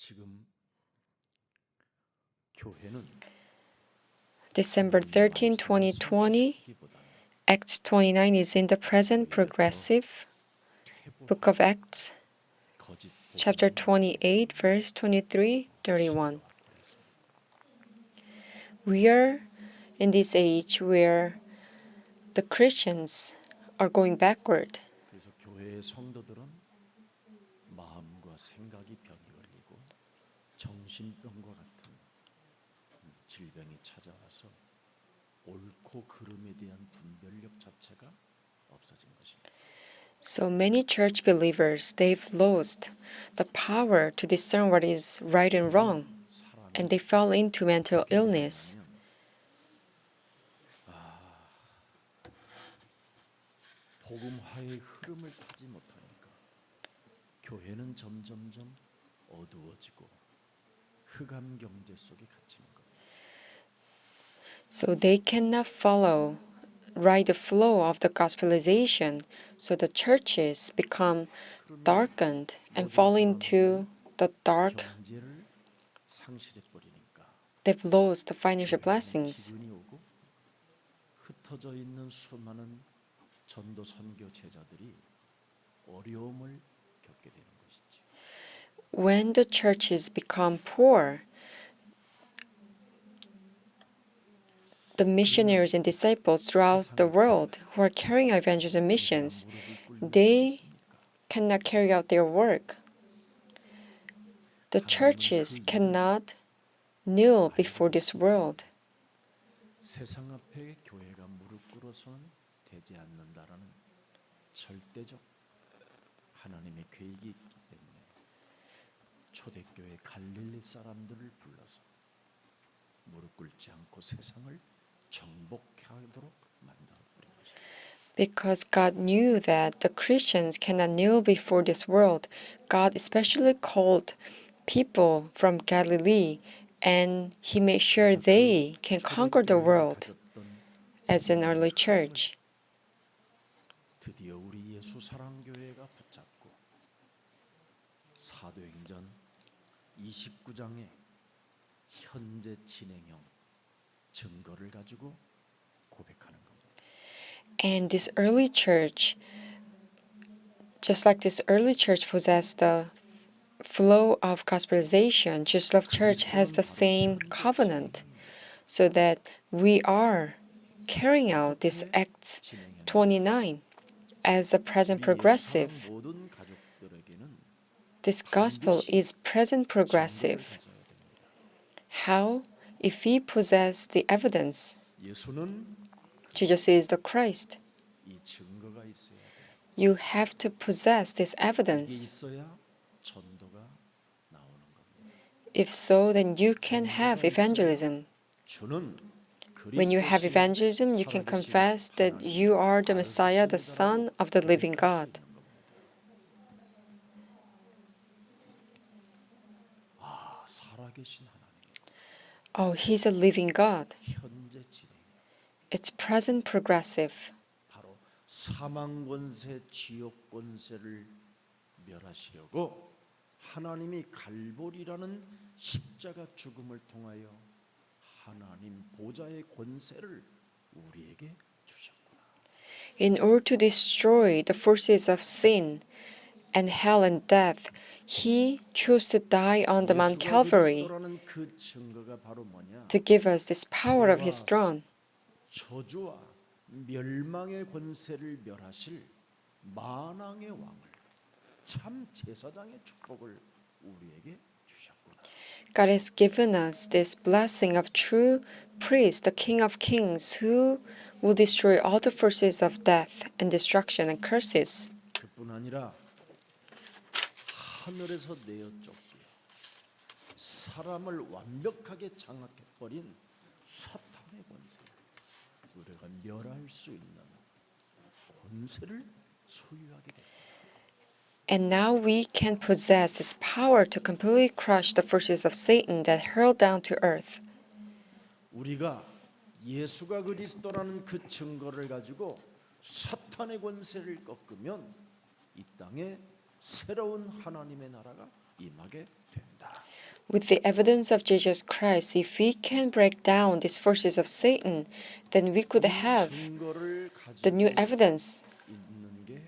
지금 교회는 December 13, 2020, Acts 29 is in the present progressive. Book of Acts, chapter 28, verse 23, 31. We are in this age where the Christians are going backward. 그래서 교회의 성도들은 마음과 생각이 병이 걸리고 정신병과 같은 질병이 찾아와서 옳고 그름에 대한 분별력 자체가 없어진 것입니다. So many church believers, they've lost the power to discern what is right and wrong, and they fell into mental illness. 복음화의 흐름을 타지 못하니까 교회는 점점점 어두워지고 흑암 경제 속에 갇히는 겁니다. So they cannot follow right the flow of the gospelization. So the churches become darkened and fall into the dark. 경제를 상실해 버리니까 They've lost the financial blessings. 기근이 오고 흩어져 있는 수많은 전도 선교 제자들이 어려움을 겪게 되는 것이죠. When the churches become poor, the missionaries and disciples throughout the world who are carrying evangelism missions, they cannot carry out their work. The churches cannot kneel before this world. 세상 앞에 교회가 무릎 꿇어서는 되지 않는다라는 절대적 하나님의 계획이 있기 때문에 초대교회 갈릴리 사람들을 불러서 무릎 꿇지 않고 세상을 정복하도록 만들어 버린 것입니다. Because God knew that the Christians cannot kneel before this world, God especially called people from Galilee, and He made sure they can conquer the world as an early church. 드디어 우리 예수 사랑교회가 붙잡고 사도행전 29장의 현재 진행형 증거를 가지고 고백하는 겁니다. And this early church, just like this early church possessed the flow of gospelization, just like church has the same covenant, so that we are carrying out this Acts 29 as a present progressive. 모든 가족들에게는 This gospel is present progressive. How? If we possess the evidence, 예수는 Jesus is the Christ. 이 증거가 있어야 돼. You have to possess this 이게 evidence. 있어야 전도가 나오는 겁니다. If so, then you can have evangelism. 주는 When you have evangelism, you can confess that you are the Messiah, the Son of the living God. 아, 살아계신 하나님. Oh, He's a living God. 현재 진행. It's present progressive. 바로 사망 권세, 지옥 권세를 멸하시려고 하나님이 갈보리라는 십자가 죽음을 통하여 하나님 보좌의 권세를 우리에게 주셨구나. In order to destroy the forces of sin and hell and death, He chose to die on the Mount Calvary 그리스도라는 그 증거가 바로 뭐냐? to give us this power of His throne. 저주와 멸망의 권세를 멸하실 만왕의 왕을 참 제사장의 축복을 우리에게 주셨구나. God has given us this blessing of true priest, the King of Kings, who will destroy all the forces of death and destruction and curses. 그뿐 아니라 하늘에서 내어 쫓겨 사람을 완벽하게 장악해버린 사탄의 권세, 우리가 멸할 수 있는 권세를 소유하게 됩니다. And now we can possess this power to completely crush the forces of Satan that hurl down to earth. 우리가 예수가 그리스도라는 그 증거를 가지고 사탄의 권세를 꺾으면 이 땅에 새로운 하나님의 나라가 임하게 된다. With the evidence of Jesus Christ, if we can break down these forces of Satan, then we could 이 have 증거를 the new 가지고 evidence. 있는 게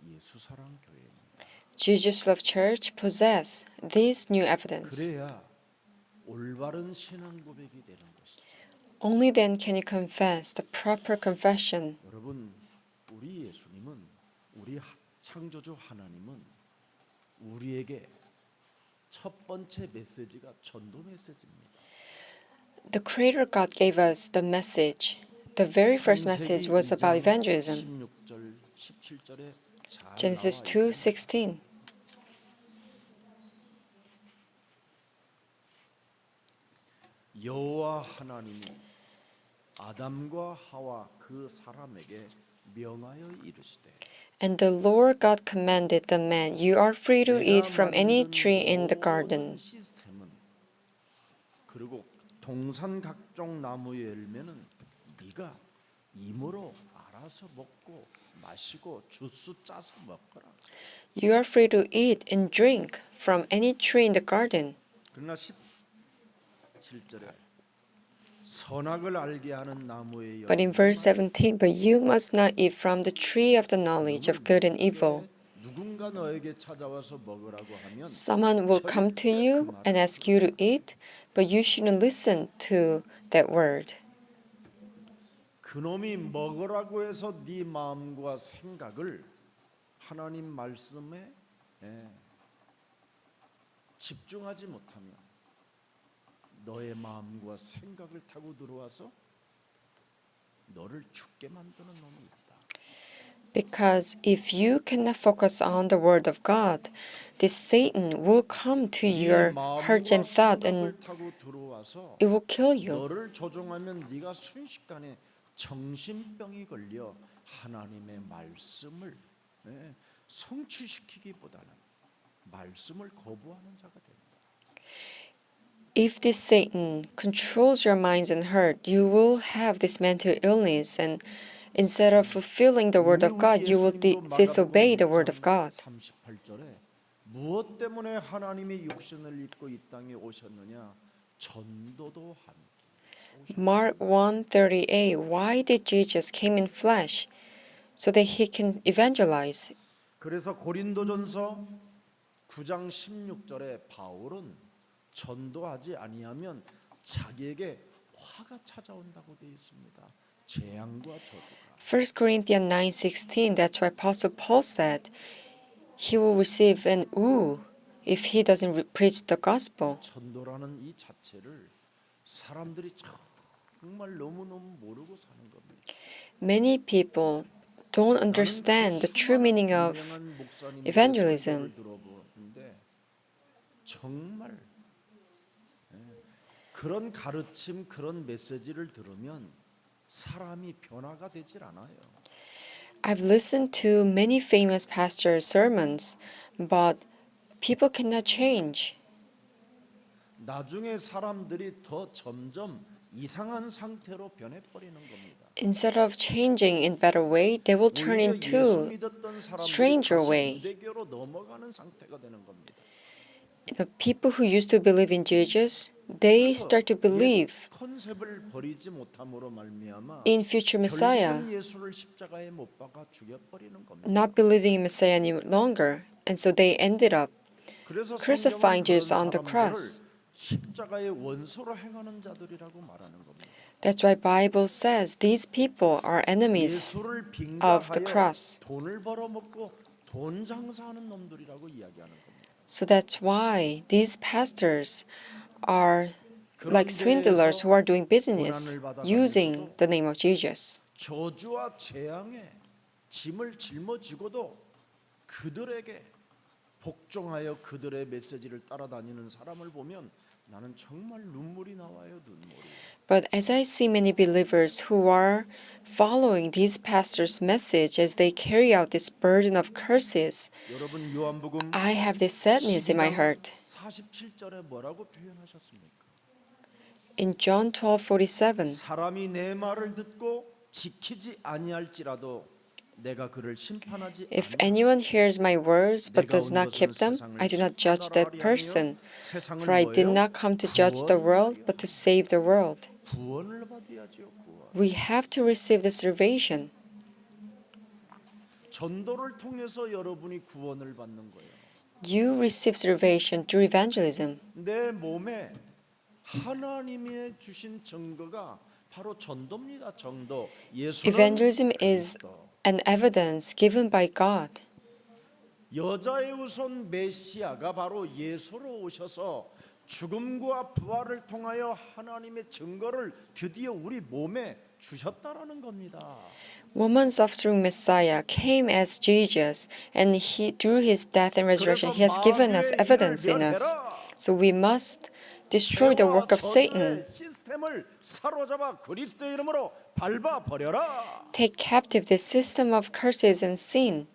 예수 사랑 교회입니다. Jesus Love Church possess this new evidence. 그래야 올바른 신앙 고백이 되는 것이죠. Only then can you confess the proper confession. 여러분, 우리 예수님은 우리 창조주 하나님은 우리에게 첫 번째 메시지가 전도 메시지입니다. The Creator God gave us the message. The very first message was about evangelism. 16절, 17절에 잘 Genesis 나와 있습니다. 2:16. 여호와 하나님이 아담과 하와 그 사람에게 명하여 이르시되 And the Lord God commanded the man, "You are free to eat 내가 from any 만든 tree in the 모든 garden." 시스템은 그리고 동산 각종 나무의 열매는 네가 임으로 알아서 먹고 마시고 주스 짜서 먹거라. You are free to eat and drink from any tree in the garden. 그러나 17절에 선악을 알게 하는 나무의 But in verse 17, "But you must not eat from the tree of the knowledge of good and evil." 누군가 너에게 찾아와서 먹으라고 하면 Someone will come to you and ask you to eat, but you shouldn't listen to that word. 그놈이 먹으라고 해서 네 마음과 생각을 하나님 말씀에 집중하지 못하면 너의 마음과 생각을 타고 들어와서 너를 죽게 만드는 놈이 있다. Because if you cannot focus on the word of God, this Satan will come to your hearts and thought and 타고 들어와서 it will kill you. 너를 조종하면 네가 순식간에 정신병이 걸려 하나님의 말씀을 성취시키기보다는 말씀을 거부하는 자가 된다. If this Satan controls your minds and heart, you will have this mental illness, and instead of fulfilling the word of God, you will disobey the word of God. 38절에 무엇 때문에 하나님이 육신을 입고 이 땅에 오셨느냐? 전도도 함께. Mark 1:38. Why did Jesus came in flesh? So that he can evangelize. 그래서 고린도전서 9장 16절에 바울은 전도하지 아니하면 자기에게 화가 찾아온다고 되어 있습니다. 재앙과 저주가. 1 Corinthians 9:16. That's why Apostle Paul said he will receive an ooh if he doesn't preach the gospel. 전도라는 이 자체를 사람들이 정말 너무너무 모르고 사는 겁니다. Many people don't understand the true meaning of evangelism. 들어보는데 정말 그런 가르침, 그런 메시지를 들으면 사람이 변화가 되질 않아요. I've listened to many famous pastors' sermons, but people cannot change. 나중에 사람들이 더 점점 이상한 상태로 변해버리는 겁니다. Instead of changing in better way, they will turn 오히려 예수 into 믿었던 사람들이 stranger 다시 way. 유대교로 넘어가는 상태가 되는 겁니다. The people who used to believe in Jesus, they start to believe 컨셉을 버리지 못함으로 말미암아 in future Messiah, 결국은 예수를 십자가에 못 박아 죽여버리는 겁니다. not believing in Messiah any longer, and so they ended up 그래서 crucifying 성경은 Jesus 그런 on the cross. 사람들을 십자가의 원수로 행하는 자들이라고 말하는 겁니다. That's why Bible says these people are enemies 예수를 of the 빙자하여 cross. 돈을 벌어먹고 돈 장사하는 놈들이라고 이야기하는 겁니다. So that's why these pastors are like swindlers who are doing business using the name of Jesus. 저주와 재앙에 짐을 짊어지고도 그들에게 복종하여 그들의 메시지를 따라다니는 사람을 보면 나는 정말 눈물이 나와요, 눈물이. But as I see many believers who are following these pastors' message as they carry out this burden of curses, 여러분 요한복음 I have this sadness in my heart. 47절에 뭐라고 표현하셨습니까? In John 12:47, 사람이 내 말을 듣고 지키지 아니할지라도 내가 그를 심판하지 If 아니하노라. anyone hears my words but 내가 does 온 not 것은 keep them, 세상을 I do not judge 심판하라 that 하려 person. 하며 세상을 For I did 뭐예요? not come to judge the world, 구원하려 but to save the world. 구원을 받아야지요. 구원. We have to receive the salvation. 전도를 통해서 여러분이 구원을 받는 거예요. You receive salvation through evangelism. 내 몸에 하나님이 주신 증거가 바로 전도입니다. 전도. 예수는 Evangelism is 그리스도. an evidence given by God. 여자의 후손 메시아가 바로 예수로 오셔서 죽음과 부활을 통하여 하나님의 증거를 드디어 우리 몸에 주셨다라는 겁니다. Woman's offspring Messiah came as Jesus, and through his death and resurrection, he has given us evidence in us. So we must destroy the work of Satan. 시스템을 사로잡아 그리스도의 이름으로 밟아 버려라. Take captive the system of curses and sin,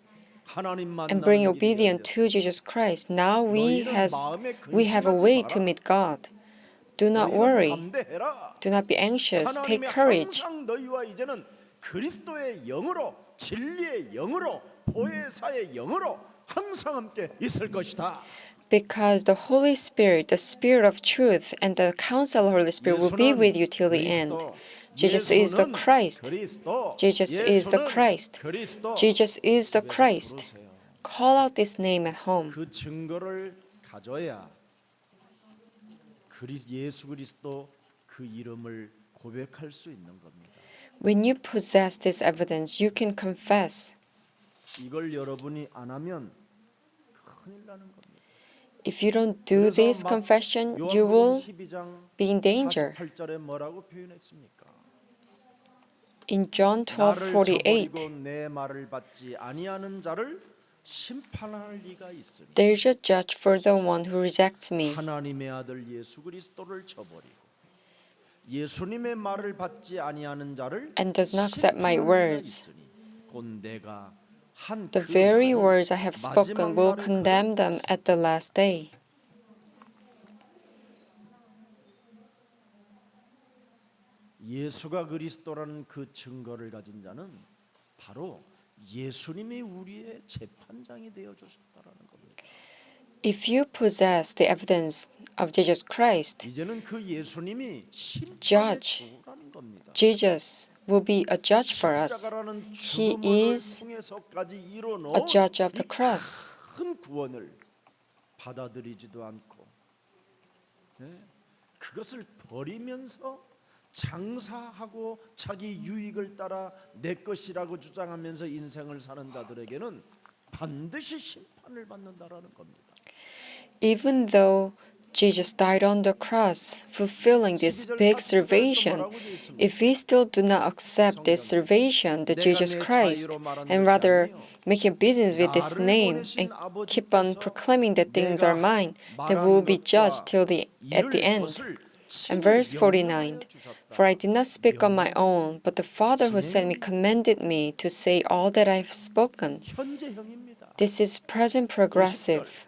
하나님만 and bring obedience to Jesus Christ. Now we have a way to meet God. Do not worry. Do not be anxious. Take courage. 항상 너희와 이제는 그리스도의 영으로 진리의 영으로 보혜사의 영으로 항상 함께 있을 것이다. Because the Holy Spirit, the Spirit of truth, and the counsel of the Holy Spirit will be with you till the end. Jesus is the Christ. Jesus is the Christ. Jesus is the Christ. Call out this name at home. 그 증거를 가져야 예수 그리스도 그 이름을 고백할 수 있는 겁니다. When you possess this evidence, you can confess. 이걸 여러분이 안 하면 큰일 나는 겁니다. If you don't do this confession, you will be in danger. 48절에 뭐라고 표현했습니까? In John 나를 저버리고 12:48, 내 말을 받지 아니하는 자를 심판할 리가 있으니 there is a judge for the one who rejects me. 하나님의 아들 예수 그리스도를 저버리고 예수님의 말을 받지 아니하는 자를 And does not accept my 심판할 리가 words. 있으니 곧 내가 한 The 그 very 말은 words I have spoken will 마지막 말은 condemn them at the last day. 예수가 그리스도라는 그 증거를 가진 자는 바로 예수님이 우리의 재판장이 되어 주셨다라는 겁니다. If you possess the evidence of Jesus Christ, 이제는 그 예수님이 심판의 Judge. 주라는 겁니다. Jesus will be a judge for us. 십자가라는 He 죽음을 is 통해서까지 a 이뤄놓은 judge of the 이 cross. 큰 구원을 받아들이지도 않고 그것을 버리면서 장사하고 자기 유익을 따라 내 것이라고 주장하면서 인생을 사는 자들에게는 반드시 심판을 받는다라는 겁니다. Even though Jesus died on the cross, fulfilling this big salvation, if we still do not accept this salvation, the Jesus Christ, and rather make a business with this name and keep on proclaiming that things are mine, then we will be judged at the end. And verse 49, for I did not speak on my own, but the Father who sent me commanded me to say all that I have spoken. 현재형입니다. This is present progressive.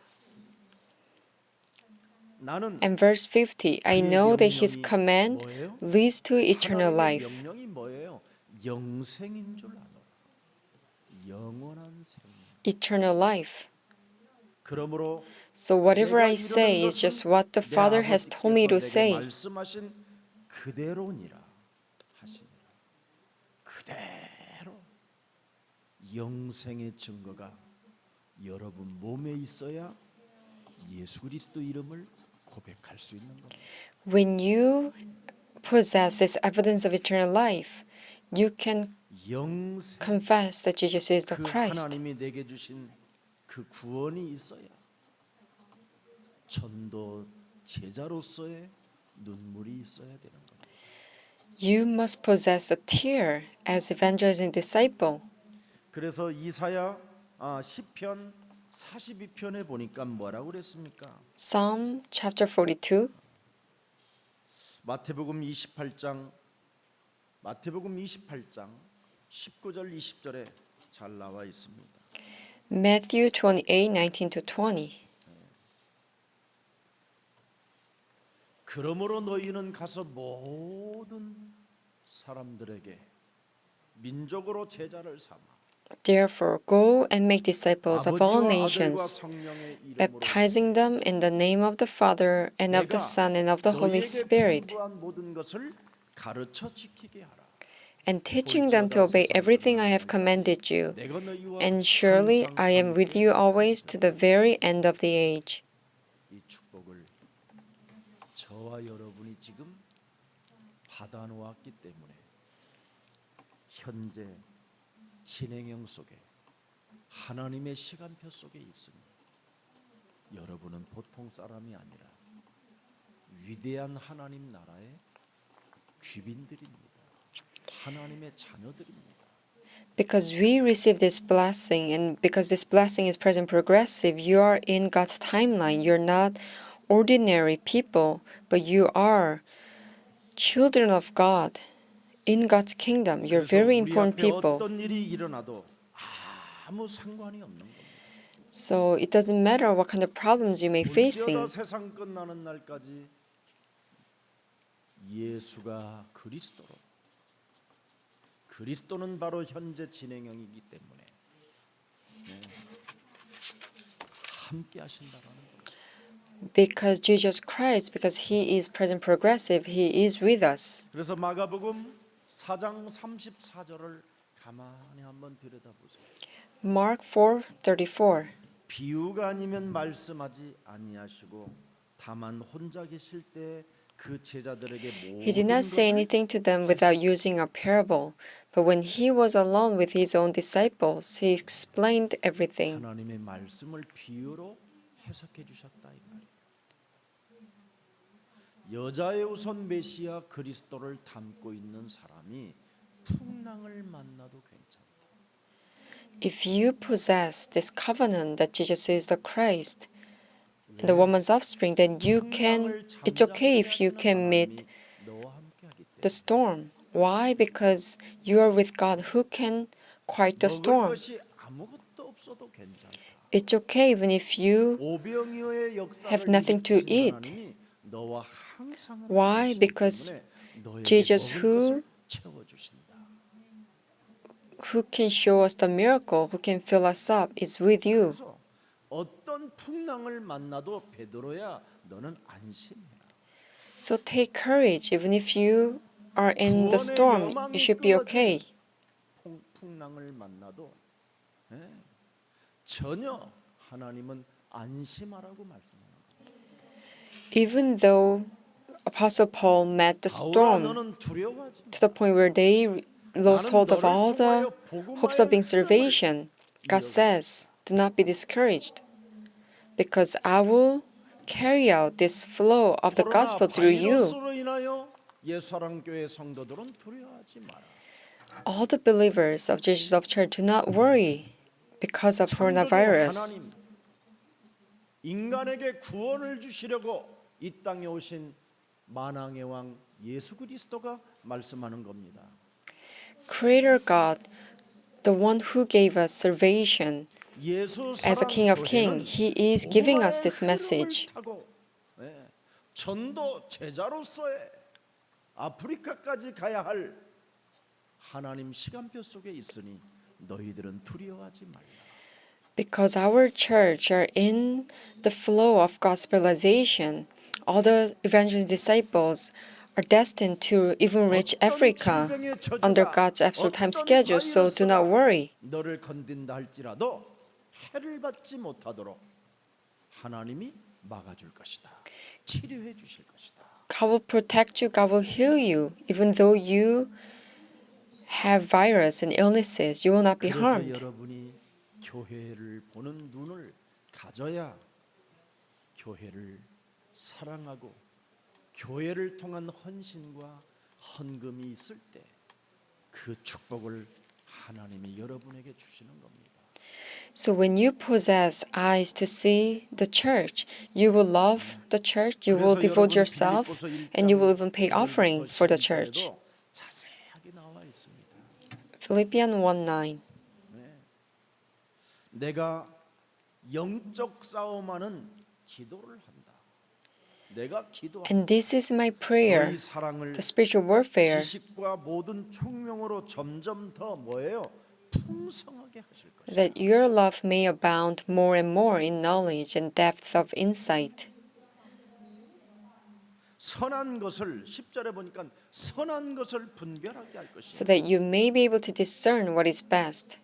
나는 And verse 50, I know that his command leads to eternal life. 명령이 뭐예요? 영생인 줄 아노라. 영원한 생. Eternal life. 그러므로 So whatever I say is just what the Father has told me to say. 말씀하신 그대로니라 하시니라. 그대로 영생의 증거가 여러분 몸에 있어야 예수 그리스도 이름을 고백할 수 있는 겁니다. When you possess this evidence of eternal life, you can 영생 confess that Jesus is the 그 Christ. 하나님이 내게 주신 그 구원이 있어야 전도 제자로서의 눈물이 있어야 되는 겁니다. You must possess a tear as evangelizing disciple. 그래서 이사야 시편 42편에 보니까 뭐라고 그랬습니까? Psalm chapter 42, 마태복음 28장 19절 20절에 잘 나와 있습니다. Matthew 28:19-20. 그러므로 너희는 가서 모든 사람들에게 민족으로 제자를 삼아 Therefore, go and make disciples of all 아버지와 아들과 nations, 성령의 이름으로 baptizing them in the name of the Father and of the Son and of the Holy 너희에게 Spirit, 편부한 모든 것을 가르쳐 지키게 하라. and teaching them to obey everything I have commanded you. 내가 너희와 And surely 항상 I am with 함께 you always to the very end of the age. 이 축복을 저와 여러분이 지금 받아놓았기 때문에 현재 진행형 속에 하나님의 시간표 속에 있으니 여러분은 보통 사람이 아니라 위대한 하나님 나라의 귀빈들입니다. 하나님의 자녀들입니다. Because we receive this blessing, and because this blessing is present progressive, you are in God's timeline. You're not ordinary people, but you are children of God in God's kingdom. You're 그래서 very 우리 important 앞에 people. 어떤 일이 일어나도 아무 상관이 없는 겁니다. So it doesn't matter what kind of problems you may be facing. 어쩌다 세상 끝나는 날까지 예수가 그리스도로 그리스도는 바로 현재 진행형이기 때문에 함께 하신다라는 거예요. Because Jesus Christ, because He is present progressive, He is with us. 그래서 마가복음 4장 34절을 가만히 한번 들여다보세요. Mark 4:34. 비유가 아니면 말씀하지 아니하시고 다만 혼자 계실 때 그 제자들에게 He did 모든 not say 것을 anything to them without using a parable, but when he was alone with his own disciples, he explained everything. 하나님의 말씀을 비유로 해석해 주셨다 이 말이에요. 여자의 우선 메시아 그리스도를 담고 있는 사람이 풍랑을 만나도 괜찮다. If you possess this covenant that Jesus is the Christ, the woman's offspring, then it's okay if you can meet the storm. Why? Because you are with God who can quiet the 먹을 storm. 것이 아무것도 없어도 괜찮다. It's okay even if you 오병이어의 역사를 have nothing to 일으키신 eat. 하나님이 너와 항상 Why? 함께 계시기 Because 때문에 너에게 Jesus 먹을 who 것을 채워주신다. can show us the miracle, who can fill us up, is with you. 그래서 어떤 풍랑을 만나도 베드로야 너는 안심해라. So take courage, even if you are in the storm, you should be okay. 풍랑을 만나도 전혀 하나님은 안심하라고 말씀하는 거예요. Even though Apostle Paul met the 바울아 storm 너는 두려워하지 마. to the point where they lost hold of all the hopes of being 복음화의 salvation, God says, do not be discouraged, because I will carry out this flow of the gospel through you. 바이러스로 인하여 예수사랑교회 성도들은 두려워하지 마라. All the believers of Jesus of Church, do not worry because of 창조주 coronavirus. 하나님 인간에게 구원을 주시려고 이 땅에 오신 만왕의 왕 예수 그리스도가 말씀하는 겁니다. Creator God, the one who gave us salvation 예수 as a King of 사랑교회는 Kings, He is giving us this 복음화의 message. 흐름을 타고, 전도 제자로서의 아프리카까지 가야 할 하나님 시간표 속에 있으니 너희들은 두려워하지 말라. Because our church are in the flow of gospelization, all the evangelist disciples are destined to even reach Africa under God's absolute time schedule, so do not worry. 너를 건든다 할지라도 해를 받지 못하도록 하나님이 막아줄 것이다. 치료해 주실 것이다. God will protect you, God will heal you. Even though you have virus and illnesses, you will not be 그래서 harmed. 여러분이 교회를 보는 눈을 가져야 교회를 사랑하고 교회를 통한 헌신과 헌금이 있을 때 그 축복을 하나님이 여러분에게 주시는 겁니다. So when you possess eyes to see the church, you will love the church, you will devote yourself, and you will even pay offering for the church. 자세하게 나와 있습니다. Philippians 1:9. 내가 영적 싸움하는 기도를 한다. 내가 기도한다. And this is my prayer, 너희 사랑을 the spiritual warfare, 지식과 모든 총명으로 점점 더 뭐예요? 풍성하게 하실 것이다. that your love may abound more and more in knowledge and depth of insight, 선한 것을 10절에 보니까 선한 것을 분별하게 할 so 것이다. that you may be able to discern what is best,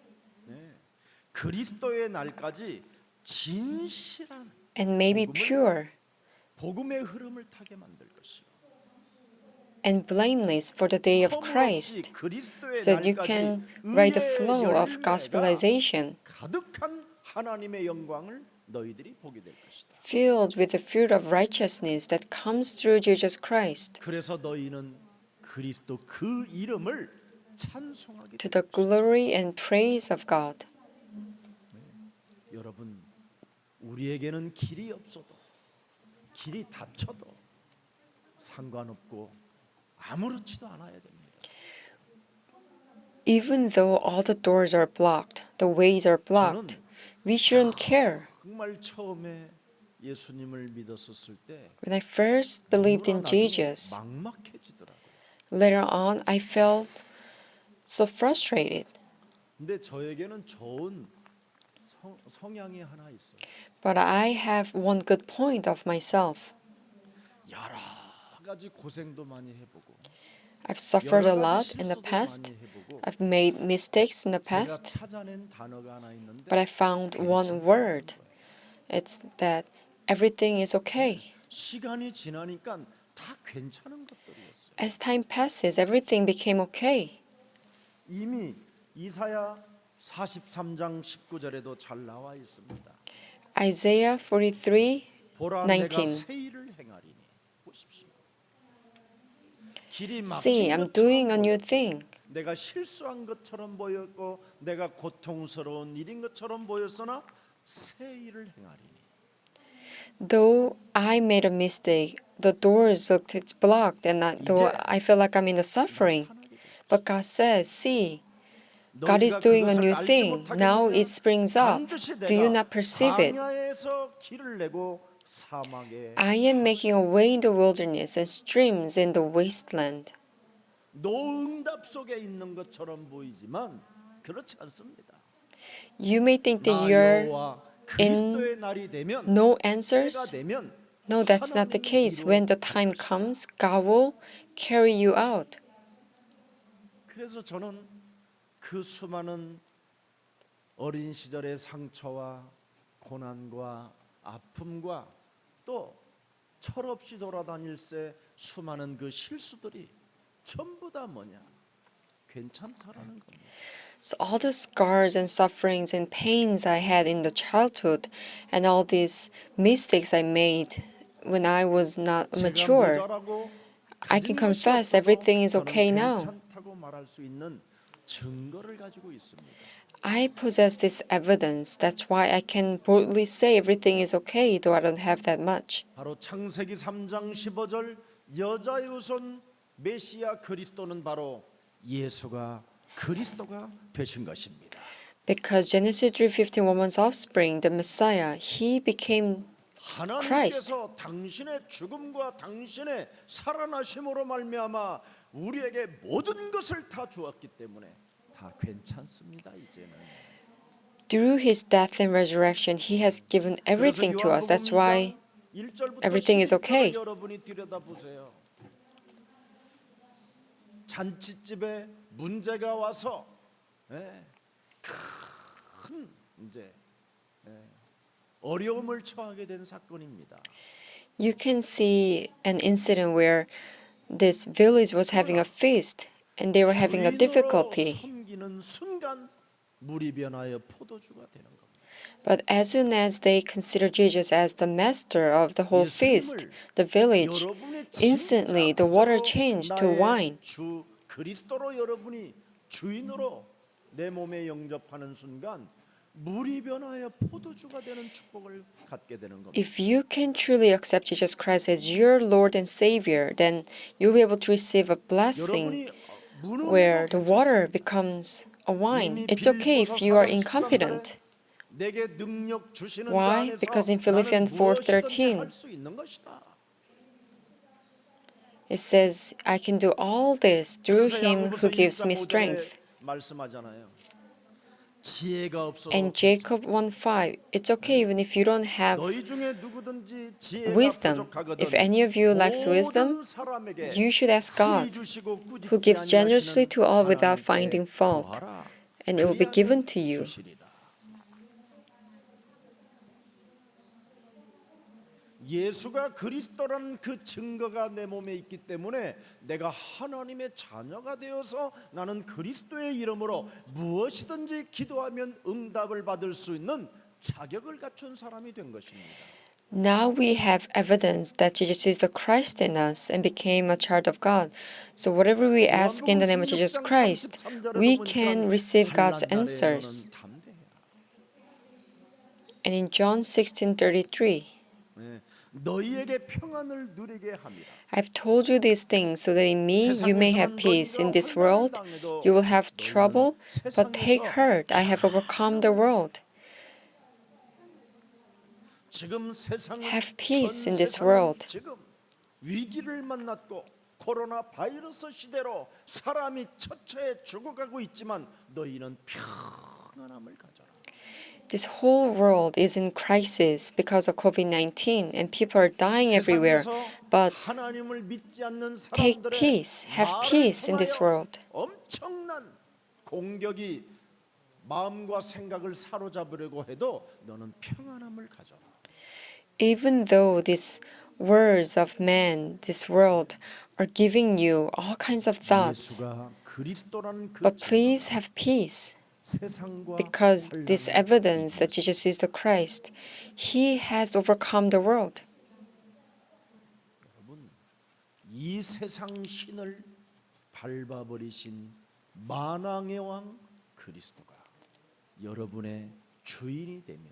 그리스도의 날까지 진실한 and may be pure 복음의 흐름을 타게 만들 것이요. and blameless for the day of 허물없이 Christ, 그리스도의 so that you 날까지 can ride the 의의 flow of 열매가 gospelization, 가득한 하나님의 영광을 너희들이 보게 될 것이다. filled with the fruit of righteousness that comes through Jesus Christ, 그래서 너희는 그리스도 그 이름을 찬송하게 to 될 the glory and praise of God. 여러분, 우리에게는 길이 없어도 길이 닫혀도 상관없고 아무렇지도 않아야 됩니다. Even though all the doors are blocked, the ways are blocked, we shouldn't care. 정말 처음에 예수님을 믿었었을 때 When I first believed in 너무나 Jesus, 나중에 막막해지더라고요. later on I felt so frustrated. 근데 저에게는 좋은 성향이 하나 있어요. But I have one good point of myself. 여러 가지 고생도 많이 해보고 I've suffered a 여러 lot 가지 in the 실수도 past. 많이 해보고 I've made mistakes in the 제가 past. 찾아낸 단어가 하나 있는데 But I found one word. It's that everything is okay. 시간이 지나니까 다 괜찮은 것들이었어요. As time passes, everything became okay. 이미 이사야 43장 19절에도 잘 나와 있습니다. Isaiah 43, 보라 내가 19. 새 일을 행하리니. 보십시오. 길이 See, 막힌 I'm doing a 것처럼 new 보였고, thing. 내가 실수한 것처럼 보였고 내가 고통스러운 일인 것처럼 보였으나 새 일을 행하리니. Though I made a mistake, the doors looked blocked, and though I feel like I'm in the suffering, but God says, see, God is 너희가 doing a 그것을 new 알지 thing. Now 못하겠느냐? it springs up. 반드시 Do you 내가 not perceive it? 광야에서 길을 내고 사막에 I am making a way in the wilderness and streams in the wasteland. 노응답 속에 있는 것처럼 보이지만 그렇지 않습니다. You may think that 나 you're 여호와 그리스도의 날이 되면 no 때가 answers. 되면 No, that's not the case. When the time comes, God will carry you out. 그래서 저는 그 수많은 어린 시절의 상처와 고난과 아픔과 또 철없이 돌아다닐 새 수많은 그 실수들이 전부 다 뭐냐? 괜찮다라는 겁니다. So all the scars and sufferings and pains I had in the childhood and all these mistakes I made when I was not 제가 mature, 모자라고 I can 가진 것이 confess 없어도 everything is 저는 okay now. 괜찮다고 말할 수 있는 증거를 가지고 있습니다. I possess this evidence. That's why I can boldly say everything is okay, though I don't have that much. 바로 창세기 3장 15절 여자의 후손 메시아 그리스도는 바로 예수가 그리스도가 되신 것입니다. Because Genesis 3:15 woman's offspring, the Messiah, he became 하나님께서 당신의 죽음과 당신의 살아나심으로 말미암아 우리에게 모든 것을 다 주었기 때문에 다 괜찮습니다. 이제는. through his death and resurrection, he has given everything to us. That's why everything is okay. 여러분이 들여다보세요. 잔치집에 문제가 와서 큰 이제 어려움을 처하게 된 사건입니다. You can see an incident where this village was having a feast and they were having a 주인으로 difficulty. 섬기는 순간 물이 변하여 포도주가 되는 겁니다. But as soon as they consider Jesus as the master of the whole feast, the village, 여러분의 instantly 진짜 the water 그저 changed to 나의 wine. 주 그리스도로 여러분이 주인으로 내 몸에 영접하는 순간 물이 변하여 포도주가 되는 축복을 갖게 되는 겁니다. If you can truly accept Jesus Christ as your Lord and Savior, then you'll be able to receive a blessing 여러분이 where the water becomes a wine. It's okay if you are incompetent. 내게 능력 주시는 Why? 자 안에서 Because in 나는 Philippians 무엇이든지 4:13, 할 수 있는 것이다. it says, I can do all this through 그래서 him who 야고보서 gives 1장 me 5절에 strength. 말씀하잖아요. 지혜가 없어 And Jacob 1:5, it's okay even if you don't have 너희 중에 누구든지 지혜가 wisdom. 부족하거든 If any of you lacks wisdom, 모든 사람에게 you should ask God, 후히 주시고 who 꾸짖지 gives generously 아니하시는 to all without 하나님께 finding fault, 구하라. and it will be 그리하면 given to you. 주시리라. 예수가 그리스도라는 그 증거가 내 몸에 있기 때문에 내가 하나님의 자녀가 되어서 나는 그리스도의 이름으로 무엇이든지 기도하면 응답을 받을 수 있는 자격을 갖춘 사람이 된 것입니다. Now we have evidence that Jesus is the Christ in us and became a child of God. So whatever we ask in the name of Jesus Christ, we can receive God's answers. And in John 16:33, 너희에게 평안을 누리게 함이라. I've told you these things so that in me you may have peace. In this world you will have trouble, but take heart, I have overcome the world. 지금 세상은 Have peace 전 in this 세상은 world. 지금 위기를 만났고 코로나 바이러스 시대로 사람이 처처에 죽어가고 있지만 너희는 평안함을 가져라. This whole world is in crisis because of COVID-19 and people are dying everywhere. But 하나님을 믿지 않는 take 사람들의 peace, have 말을 peace in this 통하여 world. 엄청난 공격이 마음과 생각을 사로잡으려고 해도 너는 평안함을 가져라. Even though these words of man, this world, are giving you all kinds of thoughts, 예수가 그리스도라는 그 but please have peace. 세상과 Because this 환란을 evidence that 이기셨습니다. Jesus is the Christ, He has overcome the world. 이 세상 신을 밟아버리신 만왕의 왕 그리스도가 여러분의 주인이 되면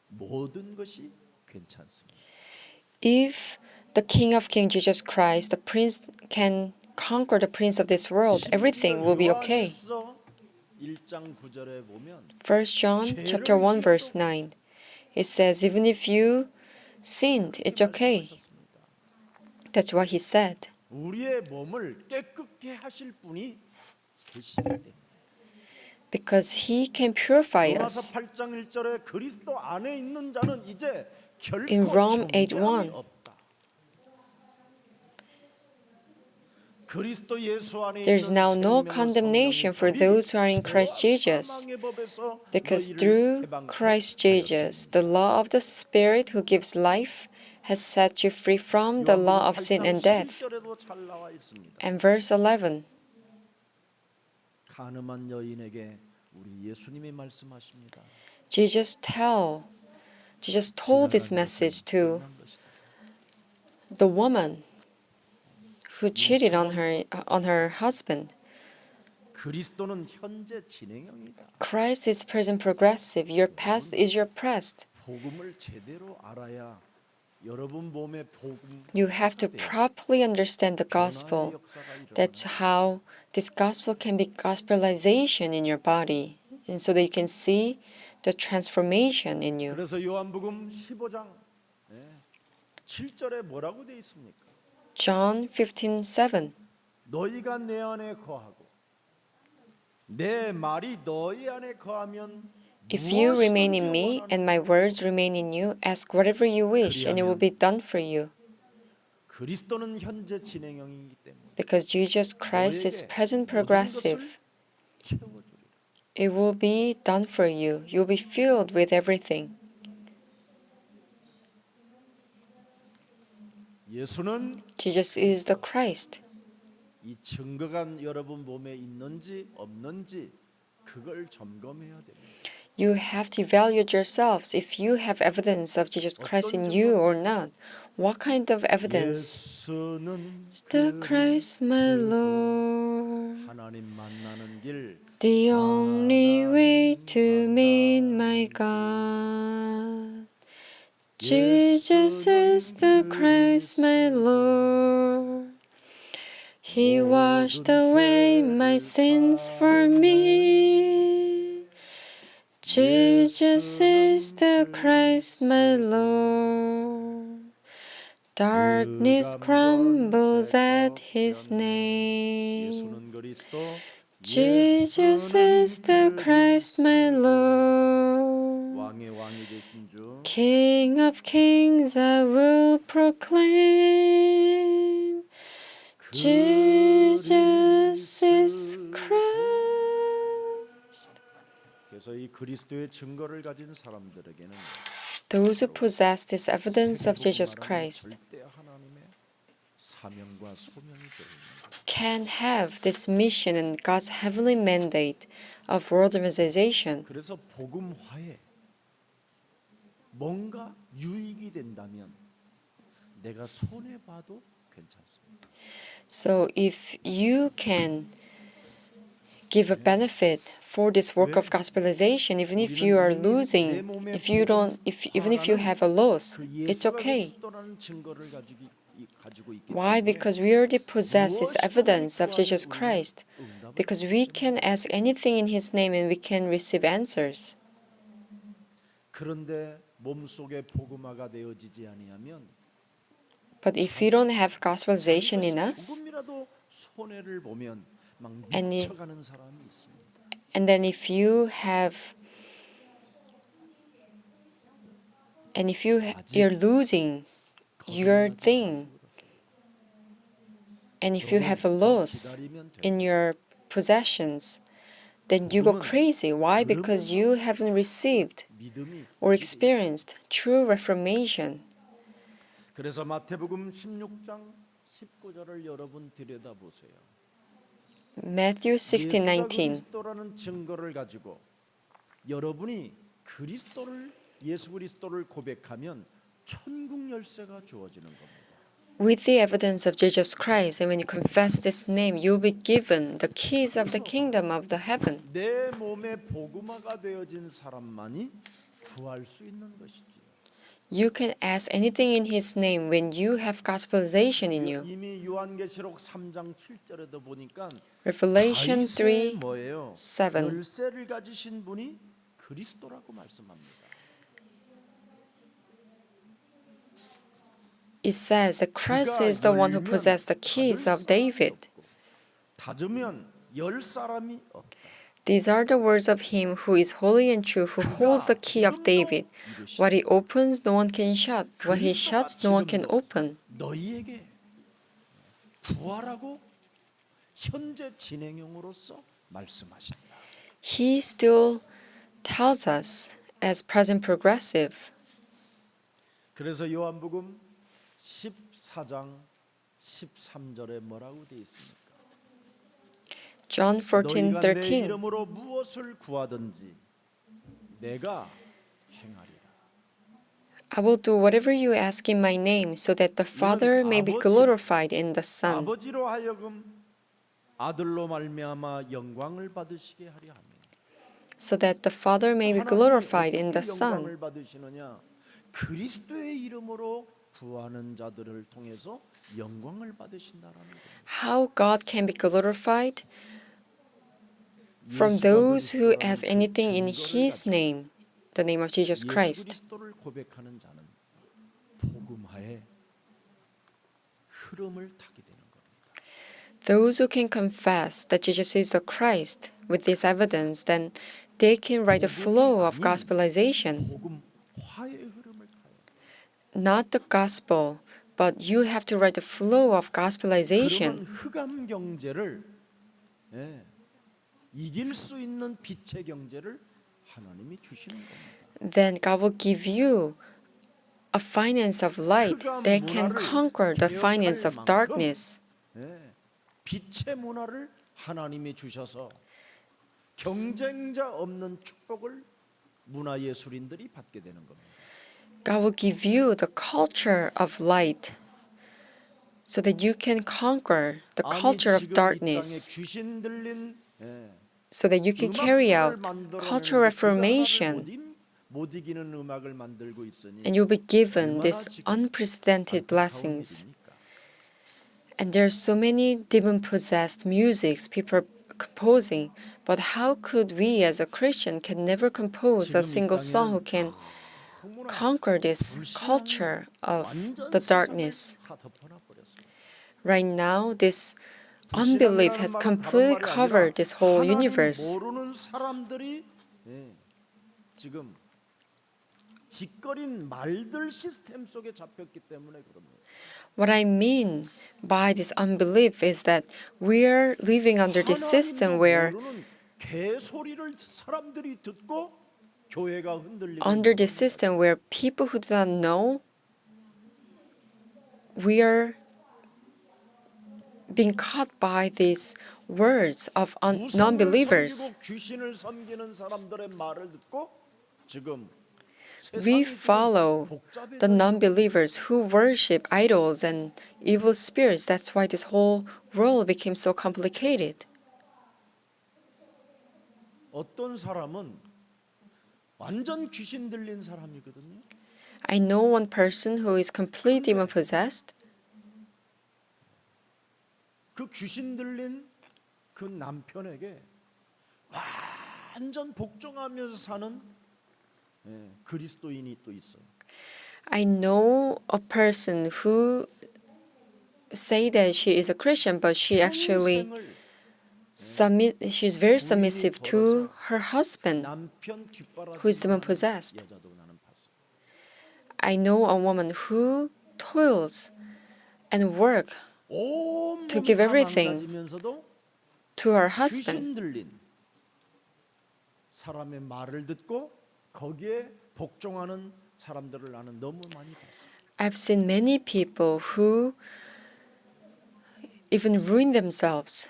모든 것이 괜찮습니다. If the King of Kings, Jesus Christ, the Prince, can conquer the Prince of this world, everything will be okay. 1장 9절에 보면 1 John chapter 1 verse 9, it says, even if you sinned, it's okay. That's what he said. 우리의 몸을 깨끗게 하실 분이 계시기 때문에 Because he can purify 로마서 us. 8장 1절에 그리스도 안에 있는 자는 이제 결코 In Rome 존재함이 8:1. 없다. 그리스도 예수 안에 There's 있는 now no 생명의 condemnation for 성령이 those who are in Christ 죄와 Jesus. 사망의 법에서 Because 너희를 through 해방케 Christ Jesus, the law of the Spirit who gives life has set you free from the law of sin and death. 11절에도 잘 나와 있습니다. And verse 11, 가늠한 여인에게 우리 예수님이 말씀하십니다. Jesus told this message to the woman who cheated on her husband. 그리스도는 현재 진행형이다. Christ is present progressive. Your past is your past. 복음을 제대로 알아야 여러분 몸에 복음 You have to properly understand the gospel. That's how this gospel can be gospelization in your body, and so that you can see the transformation in you. 그래서 요한복음 15장 7절에 뭐라고 돼 있습니까? John 15:7. 너희가 내 안에 거하고 내 말이 너희 안에 거하면 If you remain in me and my words remain in you, ask whatever you wish, and it will be done for you. 그리스도는 현재 진행형이기 때문에 Because Jesus Christ is present progressive, 채워주리라. it will be done for you. You'll be filled with everything. 예수는 Jesus is the Christ. 이 증거가 여러분 몸에 있는지 없는지 그걸 점검해야 됩니다. You have to evaluate yourselves if you have evidence of Jesus Christ in you or not. What kind of evidence? 예수는 Is the Christ my Lord, 하나님 만나는 길 the only way to meet my God. Jesus is the Christ my Lord. He washed away my sins for me. Jesus is the Christ my Lord. Darkness crumbles at his name. 예수는 그리스도 Jesus is the Christ, my Lord. 왕의 왕이 되신 주 King of kings, I will proclaim. Jesus is Christ. 그래서 이 그리스도의 증거를 가진 사람들에게는 Those who possess this evidence of Jesus 세계복음화라는 Christ 절대 하나님의 사명과 소명이 되는 can have this mission and God's heavenly mandate of world evangelization. 그래서 복음화에 뭔가 유익이 된다면 내가 손해 봐도 괜찮습니다. So if you can give a benefit for this work of gospelization, even if you are losing, even if you have a loss, 그 it's 예수가 okay. 그리스도라는 증거를 가지고 있기 Why? 때문에 Because we already possess this evidence of Jesus Christ. Because we can ask anything in His name and we can receive answers. 그런데 몸속에 복음화가 되어지지 아니하면 But if we don't have gospelization in 자기 us, 조금이라도 손해를 보면 막 And 미쳐가는 사람이 있습니다. and then if you're losing your thing, and if you have a loss in your possessions, then you go crazy. Why? Because you haven't received 믿음이 or experienced true reformation. 그래서 마태복음 16장 19절을 여러분 들여다보세요. Matthew 예수가 16:19. 그리스도라는 증거를 가지고 여러분이 예수 그리스도를 고백하면 천국 열쇠가 주어지는 겁니다. With the evidence of Jesus Christ, and when you confess this name, you'll be given the keys of the kingdom of the heaven. 내 몸에 복음화가 되어진 사람만이 구할 수 있는 것이지. You can ask anything in His name when you have gospelization in you. 이미 요한계시록 3장 7절에도 보니까 Revelation 다윗의 뭐예요? 3:7. 열쇠를 가지신 분이 그리스도라고 말씀합니다. It says that Christ is the one who possessed the keys of David. 닫으면 열 사람이 없다. These are the words of Him who is holy and true, who holds the key of David. What He opens, no one can shut. What He shuts, no one can open. 너희에게 구하라고 현재 진행형으로서 말씀하신다. He still tells us as present progressive. 그래서 요한복음 14장 13절에 뭐라고 되어 있습니까? John 너희가 내 14:13. 이름으로 무엇을 구하든지 내가 행하리라. I will do whatever you ask in my name, so that the Father may be glorified in the Son, 아버지로 하여금 아들로 말미암아 영광을 받으시게 하려 함이라. so that the Father may be glorified in the Son. 영광을 받으시느냐? 그리스도의 이름으로 구하는 자들을 통해서 영광을 받으신다라는 거예요. How God can be glorified? From those who ask anything in His name, the name of Jesus 예수 Christ. 그리스도를 고백하는 자는 복음화의 흐름을 타게 되는 겁니다. Those who can confess that Jesus is the Christ with this evidence, then they can ride the flow of gospelization. 복음화의 흐름을 타요. Not the gospel, but you have to ride the flow of 그러면 gospelization. 흑암 경제를 이길 수 있는 빛의 경제를 하나님이 주시는 겁니다. Then God will give you a finance of light that can conquer the finance of darkness. 빛의 문화를 하나님이 주셔서 경쟁자 없는 축복을 문화 예술인들이 받게 되는 겁니다. God will give you the culture of light so that you can conquer the culture of darkness, 귀신 들린 so that you can carry out cultural reformation, 못 이기는 음악을 만들고 있으니 and you'll be given these unprecedented blessings. And there are so many demon-possessed musics people are composing, but how could we as a Christian can never compose a single song who can conquer this culture of the darkness? Right now, this unbelief 불신앙이라는 has 말은 다른 completely 말이 covered 아니라 this whole 하나님 universe. 모르는 사람들이 지금 짓거린 말들 시스템 속에 잡혔기 때문에 그럽니다. What I mean by this unbelief is that we're living under this system 하나님도 where 모르는 개소리를 사람들이 듣고 교회가 흔들리고 under 있는 this 겁니다. system where people who do not know, we are being caught by these words of 무성을 non-believers. 섬기고 귀신을 섬기는 사람들의 말을 듣고 지금 We 세상이 지금 follow 복잡해져 the 있는 non-believers who worship idols and evil spirits. That's why this whole world became so complicated. 어떤 사람은 완전 귀신 들린 사람이거든요. I know one person who is completely demon possessed. 그 귀신 들린 그 남편에게 완전 복종하면서 사는 그리스도인이 또 있어요. I know a person who say that she is a Christian, but she actually she's very submissive to her husband, 남편 who is demon 뒷바라지하는 possessed. 여자도 나는 봤어. I know a woman who toils and work 온몸 to give 다 everything 망가지면서도 to her husband. 귀신 들린 사람의 말을 듣고 거기에 복종하는 사람들을 나는 너무 많이 봤어. I've seen many people who even ruin themselves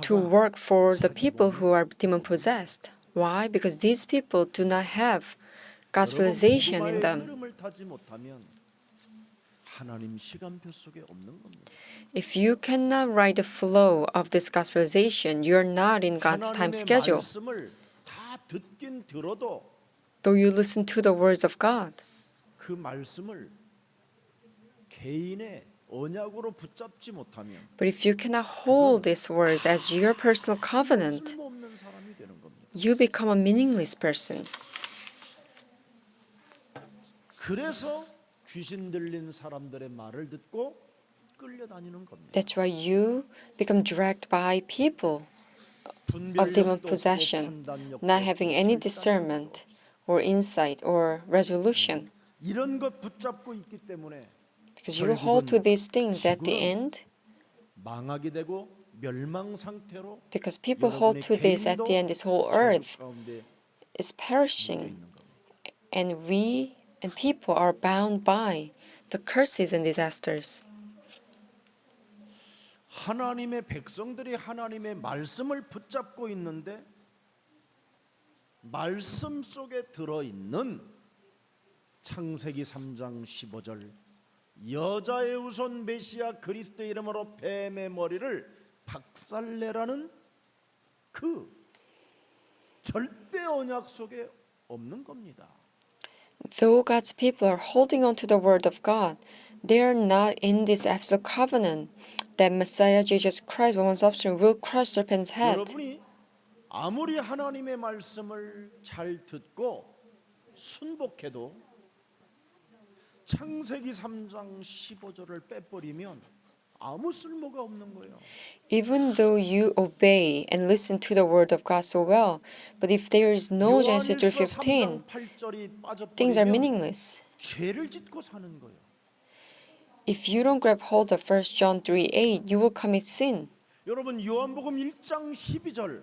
to 복음화가 work for the people who are demon possessed. Why? Because these people do not have gospelization in 복음화의 them. 흐름을 타지 못하면 하나님 시간표 속에 없는 겁니다. If you cannot ride the flow of this gospelization, you're not in God's time 하나님의 schedule. 말씀을 다 듣긴 들어도 Though you listen to the words of God, 그 말씀을 개인의 언약으로 붙잡지 못하면 but if you cannot hold these words as your personal covenant, 쓸모없는 사람이 되는 겁니다. you become a meaningless person. 그래서 귀신 들린 사람들의 말을 듣고 끌려다니는 겁니다. That's why you become dragged by people of demon possession, not having any discernment or insight or resolution. 이런 것 붙잡고 있기 때문에 Because you hold to these things at the end, 망하게 되고 멸망 상태로 because people hold to this at the end, this whole earth 가운데 is 묶여 perishing, 있는 겁니다. and we and people are bound by the curses and disasters. 하나님의 백성들이 하나님의 말씀을 붙잡고 있는데 말씀 속에 들어있는 창세기 3장 15절 여자의 후손 메시아 그리스도의 이름으로 뱀의 머리를 박살내라는 그 절대 언약 속에 없는 겁니다. Though God's people are holding on to the word of God, they are not in this absolute covenant that Messiah Jesus Christ, once offspring, will crush serpent's head. 여러분이 아무리 하나님의 말씀을 잘 듣고 순복해도 창세기 3장 15절을 빼버리면 아무 쓸모가 없는 거예요. Even though you obey and listen to the word of God so well, but if there is no Genesis 요한일서 3:15, 3장 8절이 things are 빠져버리면 meaningless. 죄를 짓고 사는 거예요. If you don't grab hold of 1 John 3:8, you will commit sin. 여러분 요한복음 1장 12절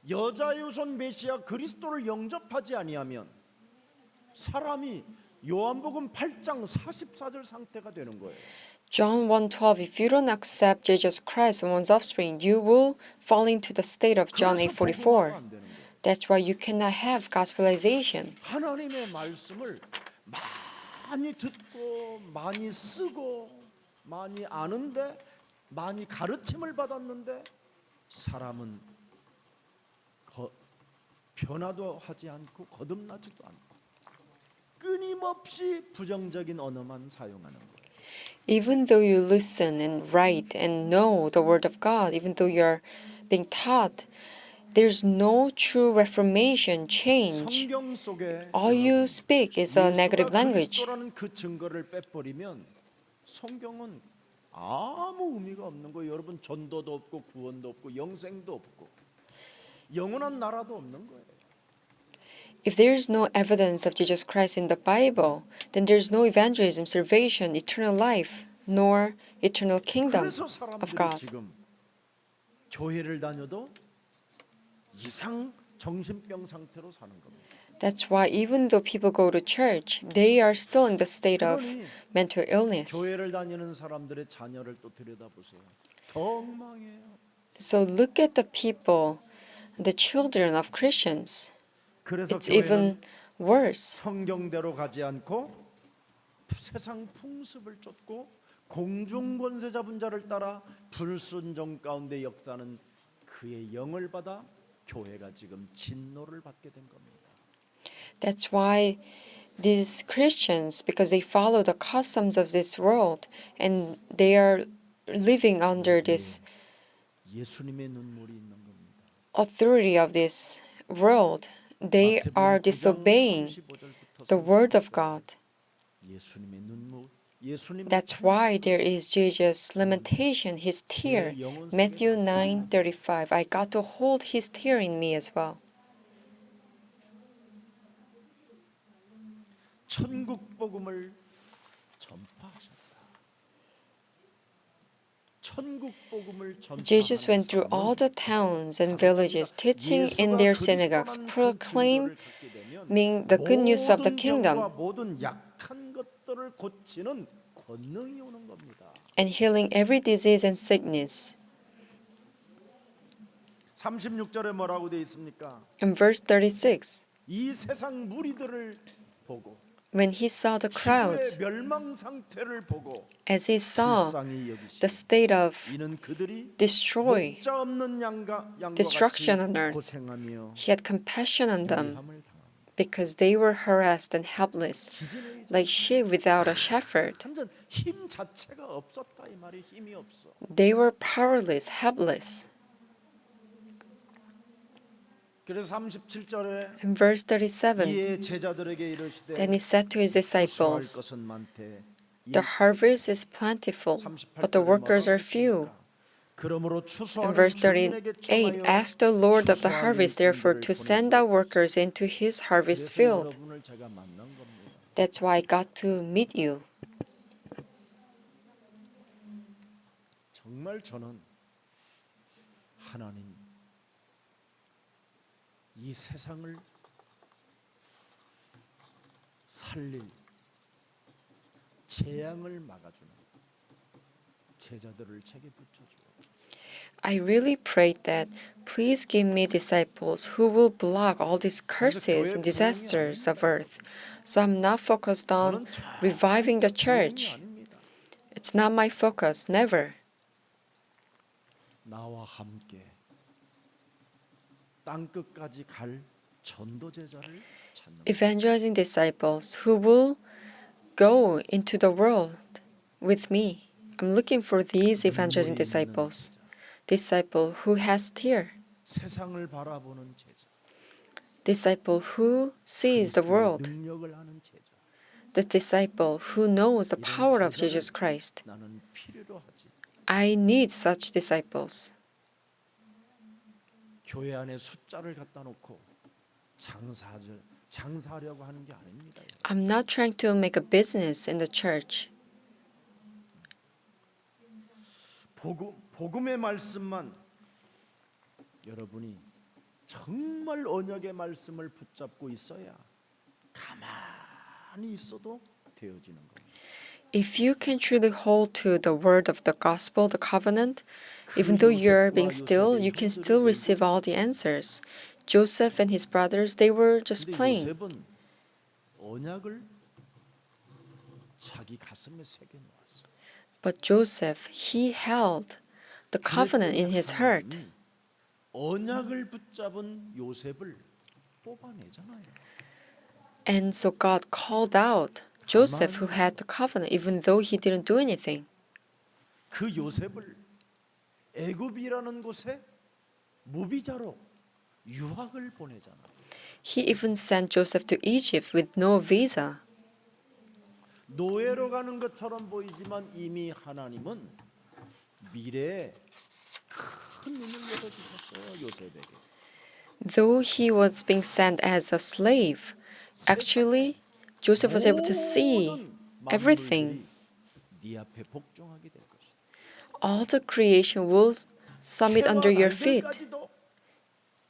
여자의 후손 메시아 그리스도를 영접하지 아니하면 사람이 요한복음 8장 44절 상태가 되는 거예요. John 1:12, if you don't accept Jesus Christ, one's offspring, you will fall into the state of John 그래서 8:44. 복음화가 안 되는 거예요. That's why you cannot have gospelization. 하나님의 말씀을 많이 듣고 많이 쓰고 많이 아는데 많이 가르침을 받았는데 사람은 변화도 하지 않고 거듭나지도 않고 끊임없이 부정적인 언어만 사용하는 거예요. Even though you listen and write and know the word of God, even though you're being taught, there's no true reformation, change. 성경 속에 All you speak is a negative 예수가 language. 그리스도라는 그 증거를 빼버리면 성경은 아무 의미가 없는 거예요. 여러분, 전도도 없고 구원도 없고 영생도 없고 영원한 나라도 없는 거예요. If there is no evidence of Jesus Christ in the Bible, then there is no evangelism, salvation, eternal life, nor eternal kingdom 그래서 of 사람들이 God. 지금 교회를 다녀도 이상 정신병 상태로 사는 겁니다. That's why even though people go to church, they are still in the state of 그러니 mental illness. 교회를 다니는 사람들의 자녀를 또 들여다보세요. 더 엉망이에요. So look at the people, the children of Christians. 그래서 It's even 교회는 worse. 성경대로 가지 않고 세상 풍습을 쫓고 공중 권세 잡은 자를 따라 불순종 가운데 역사는 그의 영을 받아 교회가 지금 진노를 받게 된 겁니다. That's why these Christians, because they follow the customs of this world and they are living under this 예수님의 눈물이 있는 겁니다. authority of this world, they are 마태복음 9장 disobeying 35절부터 the word of 36절. God. 예수님의 눈물, 예수님의 That's why there is Jesus' lamentation, his tear. Matthew 9:35. I got to hold his tear in me as well. 천국 복음을 전파하셨다. 천국 복음을 전파하는 Jesus went through 사람은 all the towns and villages, teaching in their synagogues, proclaiming the good news of the kingdom, 모든 약한 것들을 고치는 권능이 오는 겁니다. and healing every disease and sickness. 36절에 뭐라고 되어 있습니까? In verse 36, 이 세상 무리들을 보고 when he saw the 지구의 crowds, 멸망 상태를 보고 as he saw 불쌍히 여기시니 the state of 이는 그들이 destroy, 목자 없는 양과 같이 destruction on earth, 고생하며 he had compassion on them 위함을 당합니다. because they were harassed and helpless, 기진의 like sheep without a shepherd. 완전 힘 자체가 없었다 이 말이 힘이 없어. They were powerless, helpless. 그래서 37절에 In verse 37, 이에 제자들에게 이르시되 then he said to his 추수할 disciples, 것은 많되 the harvest is plentiful, but the workers are few. 그러므로 In 추수하는 verse 주인에게 38, 청하여 ask the Lord of the 추수하는 harvest, therefore, 분들을 to send out workers into his harvest 그래서 field. 여러분을 제가 만난 겁니다. That's why I got to meet you. 정말 저는 하나님 이 세상을 살릴 재앙을 막아주는 제자들을 제게 붙여주옵소서. I really prayed that please give me disciples who will block all these curses and disasters of earth. So I'm not focused on 저는 reviving the 교육이 church. 아닙니다. It's not my focus, never. 나와 함께 땅 끝까지 갈 전도 제자를 찾는 Evangelizing disciples who will go into the world with me. I'm looking for these evangelizing 눈물이 있는 disciples. 제자, Disciple who has tear. 세상을 바라보는 제자, Disciple who sees the 그리스도의 world. 능력을 아는 제자. The disciple who knows the 이런 power of 제자를 Jesus Christ. 나는 필요로 하지. I need such disciples. 교회 안에 숫자를 갖다 놓고 장사하려고 하는 게 아닙니다. I'm not trying to make a business in the church. 복음의 말씀만 여러분이 정말 언약의 말씀을 붙잡고 있어야 가만히 있어도 되어지는 거예요. If you can truly hold to the word of the gospel, the covenant, even though you're being still, you can still receive all the answers. Joseph and his brothers, they were just 근데 playing. 요셉은 언약을 자기 가슴에 새겨 놓았어. But Joseph, he held the covenant in his heart. 언약을 붙잡은 요셉을 뽑아내잖아요. And so God called out Joseph, who had the covenant, even though he didn't do anything. 그 요셉을 애굽이라는 곳에 무비자로 유학을 보내잖아. He even sent Joseph to Egypt with no visa. 노예로 가는 것처럼 보이지만 이미 하나님은 미래에 큰 눈을 열어주셨어요 요셉에게. Though he was being sent as a slave, actually, Joseph was able to see 모든 everything. 만물들이 네 앞에 복종하게 될 것이다. All the creation will submit under 해와 your feet. 달들까지도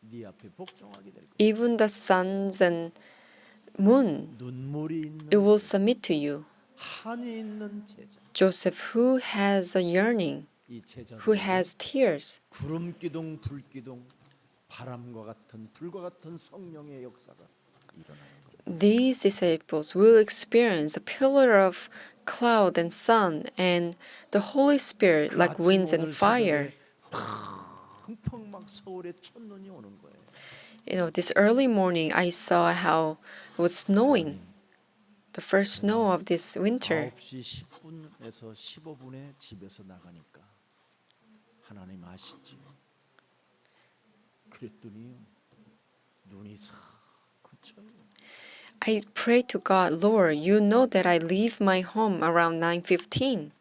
네 앞에 복종하게 될 것이다. Even the suns and moon, 눈물이 it 있는 will 제자, submit to you. 한이 있는 제자, Joseph, who has a yearning, 이 제자들 who has tears, 구름 기둥, 불 기둥, 바람과 같은 불과 같은 성령의 역사가 일어나는 겁니다. these disciples will experience a pillar of cloud and sun and the Holy Spirit like 그 아침 winds and 오늘 fire. 새벽에 펑펑 막 서울에 첫눈이 오는 거예요. This early morning, I saw how it was snowing, the first snow of this winter. 9시 10분에서 15분에 집에서 나가니까 하나님 아시지요. 그랬더니 눈이 싹 그쳐요. I prayed to God, Lord, you know that I leave my home around 9:15.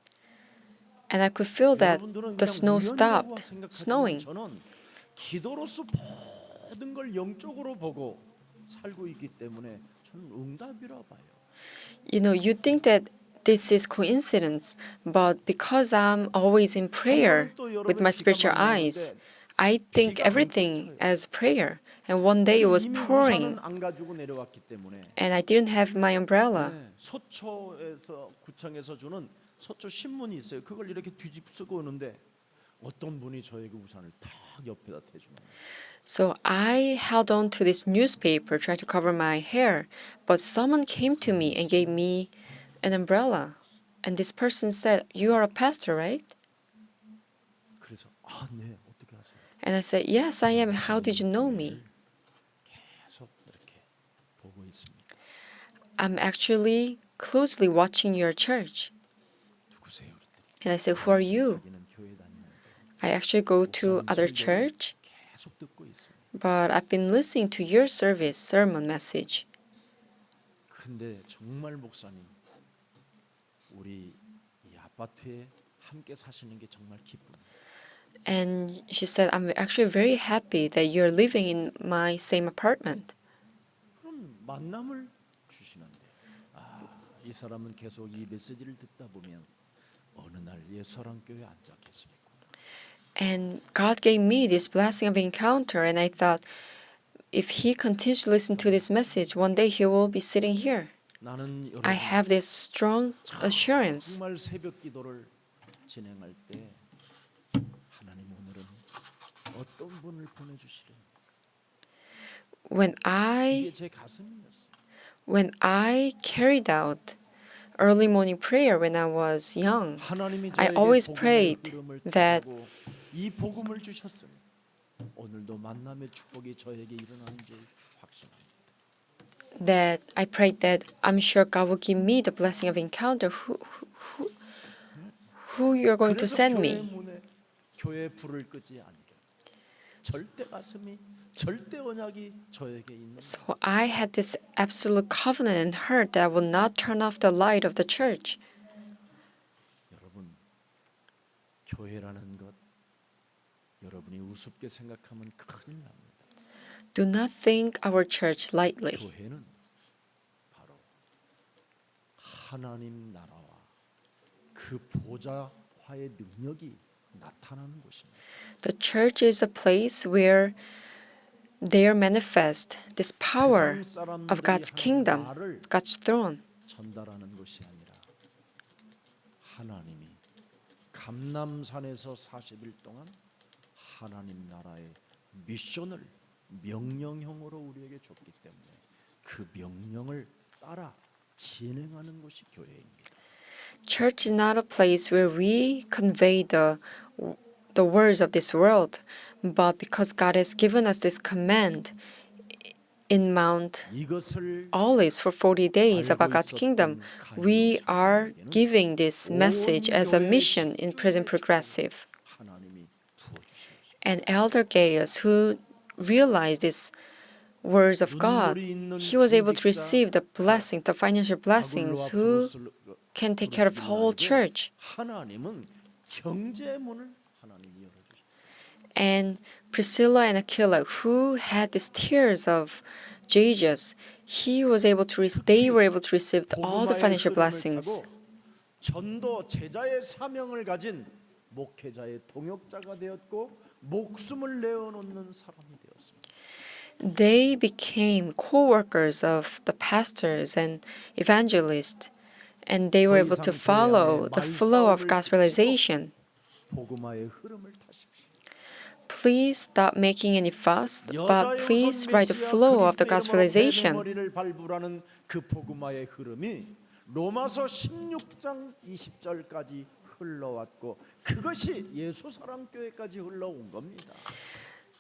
And I could feel that 여러분들은 the 그냥 snow 우연이라고 stopped 생각하지만 snowing. 저는 기도로서 모든 걸 영적으로 보고 살고 있기 때문에 저는 응답이라 봐요. You think that this is coincidence, but because I'm always in prayer with my spiritual eyes, I think everything as prayer. And one day it was 이미 pouring, 우산은 안 가지고 내려왔기 때문에 and I didn't have my umbrella. 네, 서초에서 구청에서 주는 서초 신문이 있어요. 그걸 이렇게 뒤집쓰고 오는데 어떤 분이 저에게 우산을 딱 옆에다 대주는 거예요. So I held on to this newspaper, trying to cover my hair, but someone came to me and gave me an umbrella. And this person said, "You are a pastor, right?" 그래서 네, 어떻게 하세요? And I said, "Yes, I am. How did you know me?" 계속 이렇게 보고 있습니다. I'm actually closely watching your church. 누구세요? 그랬더니 And I said, "Who are you?" 자기는 교회 다니는데 I actually go to other church, 계속 듣고 있어요. but I've been listening to your service sermon message. 근데 정말 목사님, 우리 이 아파트에 함께 사시는 게 정말 기쁩니다. And she said, "I'm actually very happy that you're living in my same apartment." 그럼 만남을 주시는데 이 사람은 계속 이 메시지를 듣다 보면 어느 날 예수사랑교회에 앉아 계시겠구나. And God gave me this blessing of encounter, and I thought, if he continues to listen to this message, one day he will be sitting here. 나는 여러분 I have this strong assurance. 정말 새벽 기도를 진행할 때 하나님 오늘은 어떤 분을 보내주시려 When 이게 제 가슴이었어요. I carried out early morning prayer when I was young, 하나님이 I 저에게 always 복음의 prayed 흐름을 that 타고 이 복음을 주셨으니 오늘도 만남의 축복이 저에게 일어나는지 확신합니다. I prayed that I'm sure God will give me the blessing of encounter. Who you're going to 그래서 send 교회 me? 문에 교회 불을 끄지 않게 절대 가슴이 절대 언약이 저에게 있는 So I had this absolute covenant and heard that I will not turn off the light of the church. 여러분 교회라는 것 여러분이 우습게 생각하면 큰일 납니다. Do not think our church lightly. 교회는 바로 하나님 나라와 그 보좌화의 능력이 나타나는 곳입니다. The church is a place where there manifest this power 세상 of God's 사람들이 kingdom, 하는 말을 God's throne. 전달하는 것이 아니라 하나님이 감람산에서 40일 동안 하나님 나라의 미션을 명령형으로 우리에게 줬기 때문에 그 명령을 따라 진행하는 것이 교회입니다. Church is not a place where we convey the words of this world, but because God has given us this command in Mount 이것을 Olives for 40 days about God's kingdom, we are giving this message as a mission in Prison Progressive. 하나님이 부어주십시오. And Elder Gaius, who realized these words of God, he was able to receive the blessing, the financial blessings, who can take care of whole church. 하나님은 형제의 문을 하나님이 열어주셨어요. And Priscilla and Aquila, who had these tears of Jesus, they were able to receive all the 복음화의 financial 흐름을 blessings. 타고 전도 제자의 사명을 가진 목회자의 동역자가 되었고 목숨을 내어놓는 사람이 되었습니다. They became co-workers of the pastors and evangelists, and they were able to follow the flow of gospelization. 복음화의 흐름을 타십시오. Please stop making any fuss, but 여자의 please 우선 ride the 메시아 flow of the 그리스도 이름으로 gospelization. 머리를 발부라는 그 복음화의 흐름이 로마서 16장 20절까지 흘러왔고 그것이 예수 사람 교회까지 흘러온 겁니다.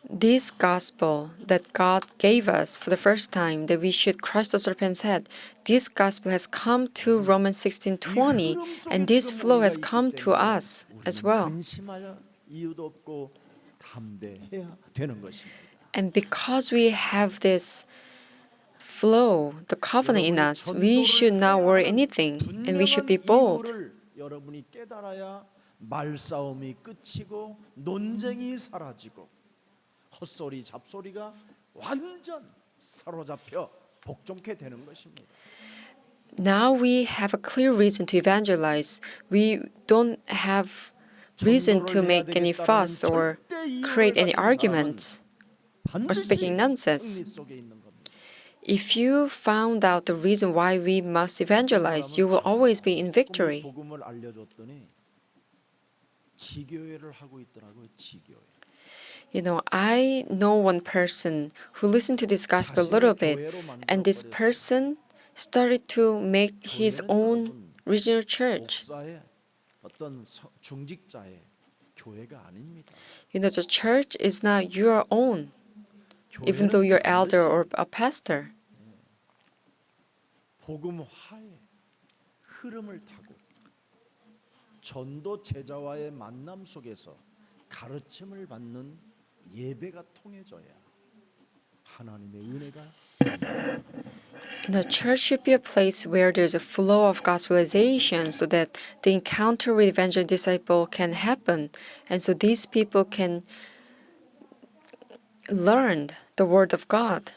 This gospel that God gave us for the first time, that we should crush the serpent's head, this gospel has come to Romans 16:20, and this flow has come to us as well. 근심할 이유도 없고 담대해야 되는 것입니다. And because we have this flow, the covenant in us, we should not worry anything, and we should be bold. 여러분이 깨달아야 말싸움이 끝이고 논쟁이 사라지고 헛소리 잡소리가 완전 사로잡혀 복종케 되는 것입니다. Now we have a clear reason to evangelize. We don't have reason to make any fuss or create any arguments or speaking nonsense. If you found out the reason why we must evangelize, you will always be in victory. 복음을 알려줬더니 지교회를 하고 있더라고요. 지교회. You know, I know one person who listened to this gospel a little bit, and this person started to make his own regional church. 목사의 어떤 중직자의 교회가 아닙니다. You know, the church is not your own, even though you're elder or a pastor. 복음화의 흐름을 타고 전도 제자와의 만남 속에서 가르침을 받는 예배가 통해져야 하나님의 은혜가 And the church should be a place where there's a flow of gospelization so that the encounter with evangel disciple can happen. And so these people can learn the word of God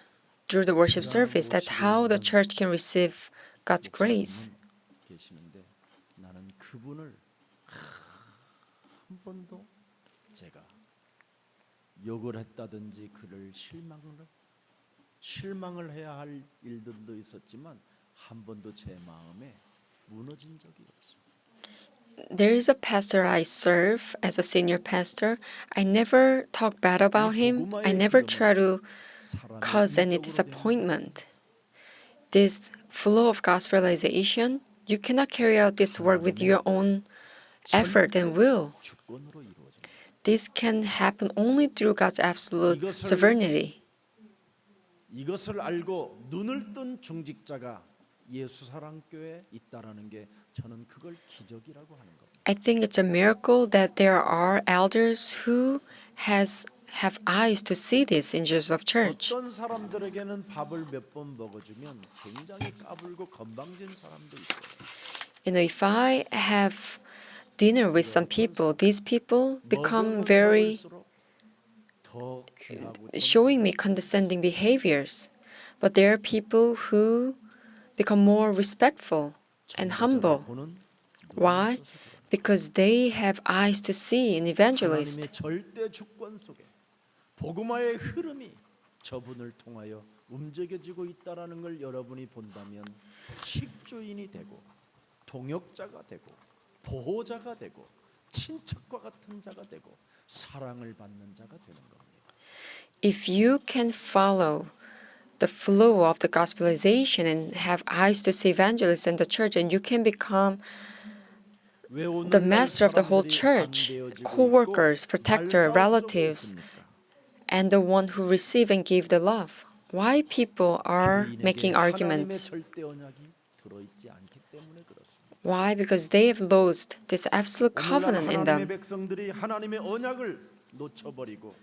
through the worship service. That's how the church can receive God's grace. 계시는데 나는 그분을 한 번도 제가 욕을 했다든지 그를 실망을 해야 할 일들도 있었지만 한 번도 제 마음에 무너진 적이 없습니다. There is a pastor I serve as a senior pastor. I never talk bad about him. I never try to cause any disappointment. This flow of gospelization, you cannot carry out this work with your own effort and will. 주권으로 이루어집니다. This can happen only through God's absolute sovereignty. 이것을 알고 눈을 뜬 중직자가 예수 사랑교회에 있다라는 게 저는 그걸 기적이라고 하는 겁니다. I think it's a miracle that there are elders who have eyes to see this in Jesus Church. 어떤 사람들에게는 밥을 몇 번 먹어주면 굉장히 까불고 건방진 사람도 있어요. You know, if I have dinner with some people, these people become very 더 귀하고 showing me condescending behaviors. But there are people who become more respectful and humble. Why? Because they have eyes to see in evangelists. 하나님의 절대 주권 속에 복음화의 흐름이 저분을 통하여 움직여지고 있다라는 걸 여러분이 본다면 식주인이 되고 동역자가 되고 보호자가 되고 친척과 같은 자가 되고 사랑을 받는 자가 되는 겁니다. If you can follow the flow of the gospelization and have eyes to see evangelists in the church, and you can become the master of the whole church, co-workers, protector, relatives, and the one who receive and give the love. Why people are making arguments? Why? Because they have lost this absolute covenant in 하나님의 them. 백성들이 하나님의 언약을 놓쳐버리고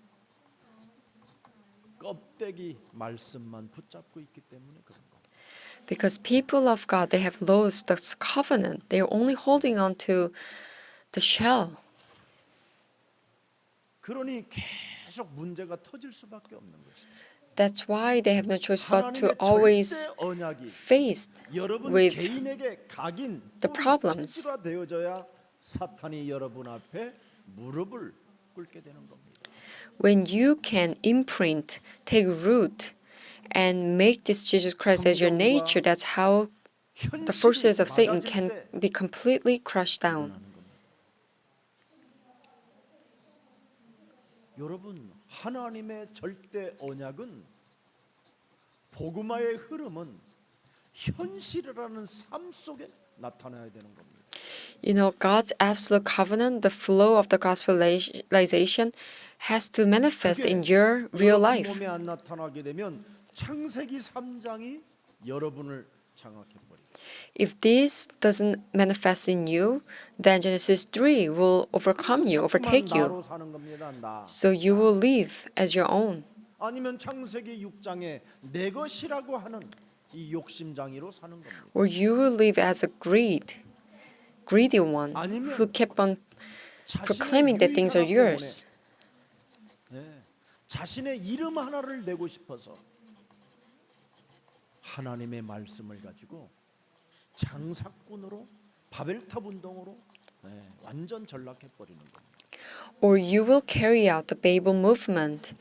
껍데기 말씀만 붙잡고 있기 때문에 그런 거. Because people of God, they have lost the covenant. They are only holding on to the shell. 그러니 계속 문제가 터질 수밖에 없는 것입니다. That's why they have no choice but to 하나님의 always 절대 언약이 face 여러분 with 개인에게 각인 the problems. 되어져야 사탄이 여러분 앞에 무릎을 꿇게 되는 겁니다. When you can imprint, take root, and make this Jesus Christ as your nature, that's how the forces of Satan can be completely crushed down. 여러분 하나님의 절대 언약은 복음화의 흐름은 현실이라는 삶 속에 나타나야 되는 겁니다. You know, God's absolute covenant, the flow of the gospelization, has to manifest in your real 여러분 life. 몸에 안 나타나게 되면 창세기 3장이 여러분을 장악해 버립니다. If this doesn't manifest in you, then Genesis 3 will overcome you, overtake you. 나로 사는 겁니다. 나. So you will live as your own. 아니면 창세기 6장에 내 것이라고 하는 이 욕심장이로 사는 겁니다. Or you will live as a greedy one who kept on proclaiming that things are yours. 네, 자신의 이름 하나를 내고 싶어서 하나님의 말씀을 가지고 장사꾼으로 바벨탑 운동으로 완전 전락해 버리는 겁니다. Or you will carry out the Babel movement,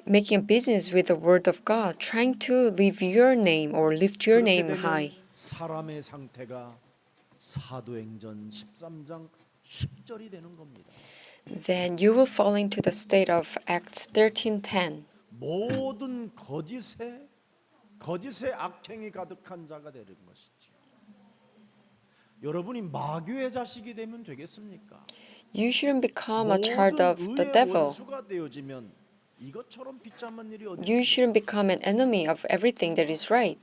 making a business with the word of God, trying to live your name or lift your name high. 사람의 상태가 사도행전 13장 10절이 되는 겁니다. Then you will fall into the state of Acts 13:10. 모든 거짓의 악행이 가득한 자가 되는 것이죠. 여러분이 마귀의 자식이 되면 되겠습니까? You shouldn't become a child 모든 of the 의의 devil. 원수가 되어지면 이것처럼 비참한 일이 어디 You 있습니까? shouldn't become an enemy of everything that is right.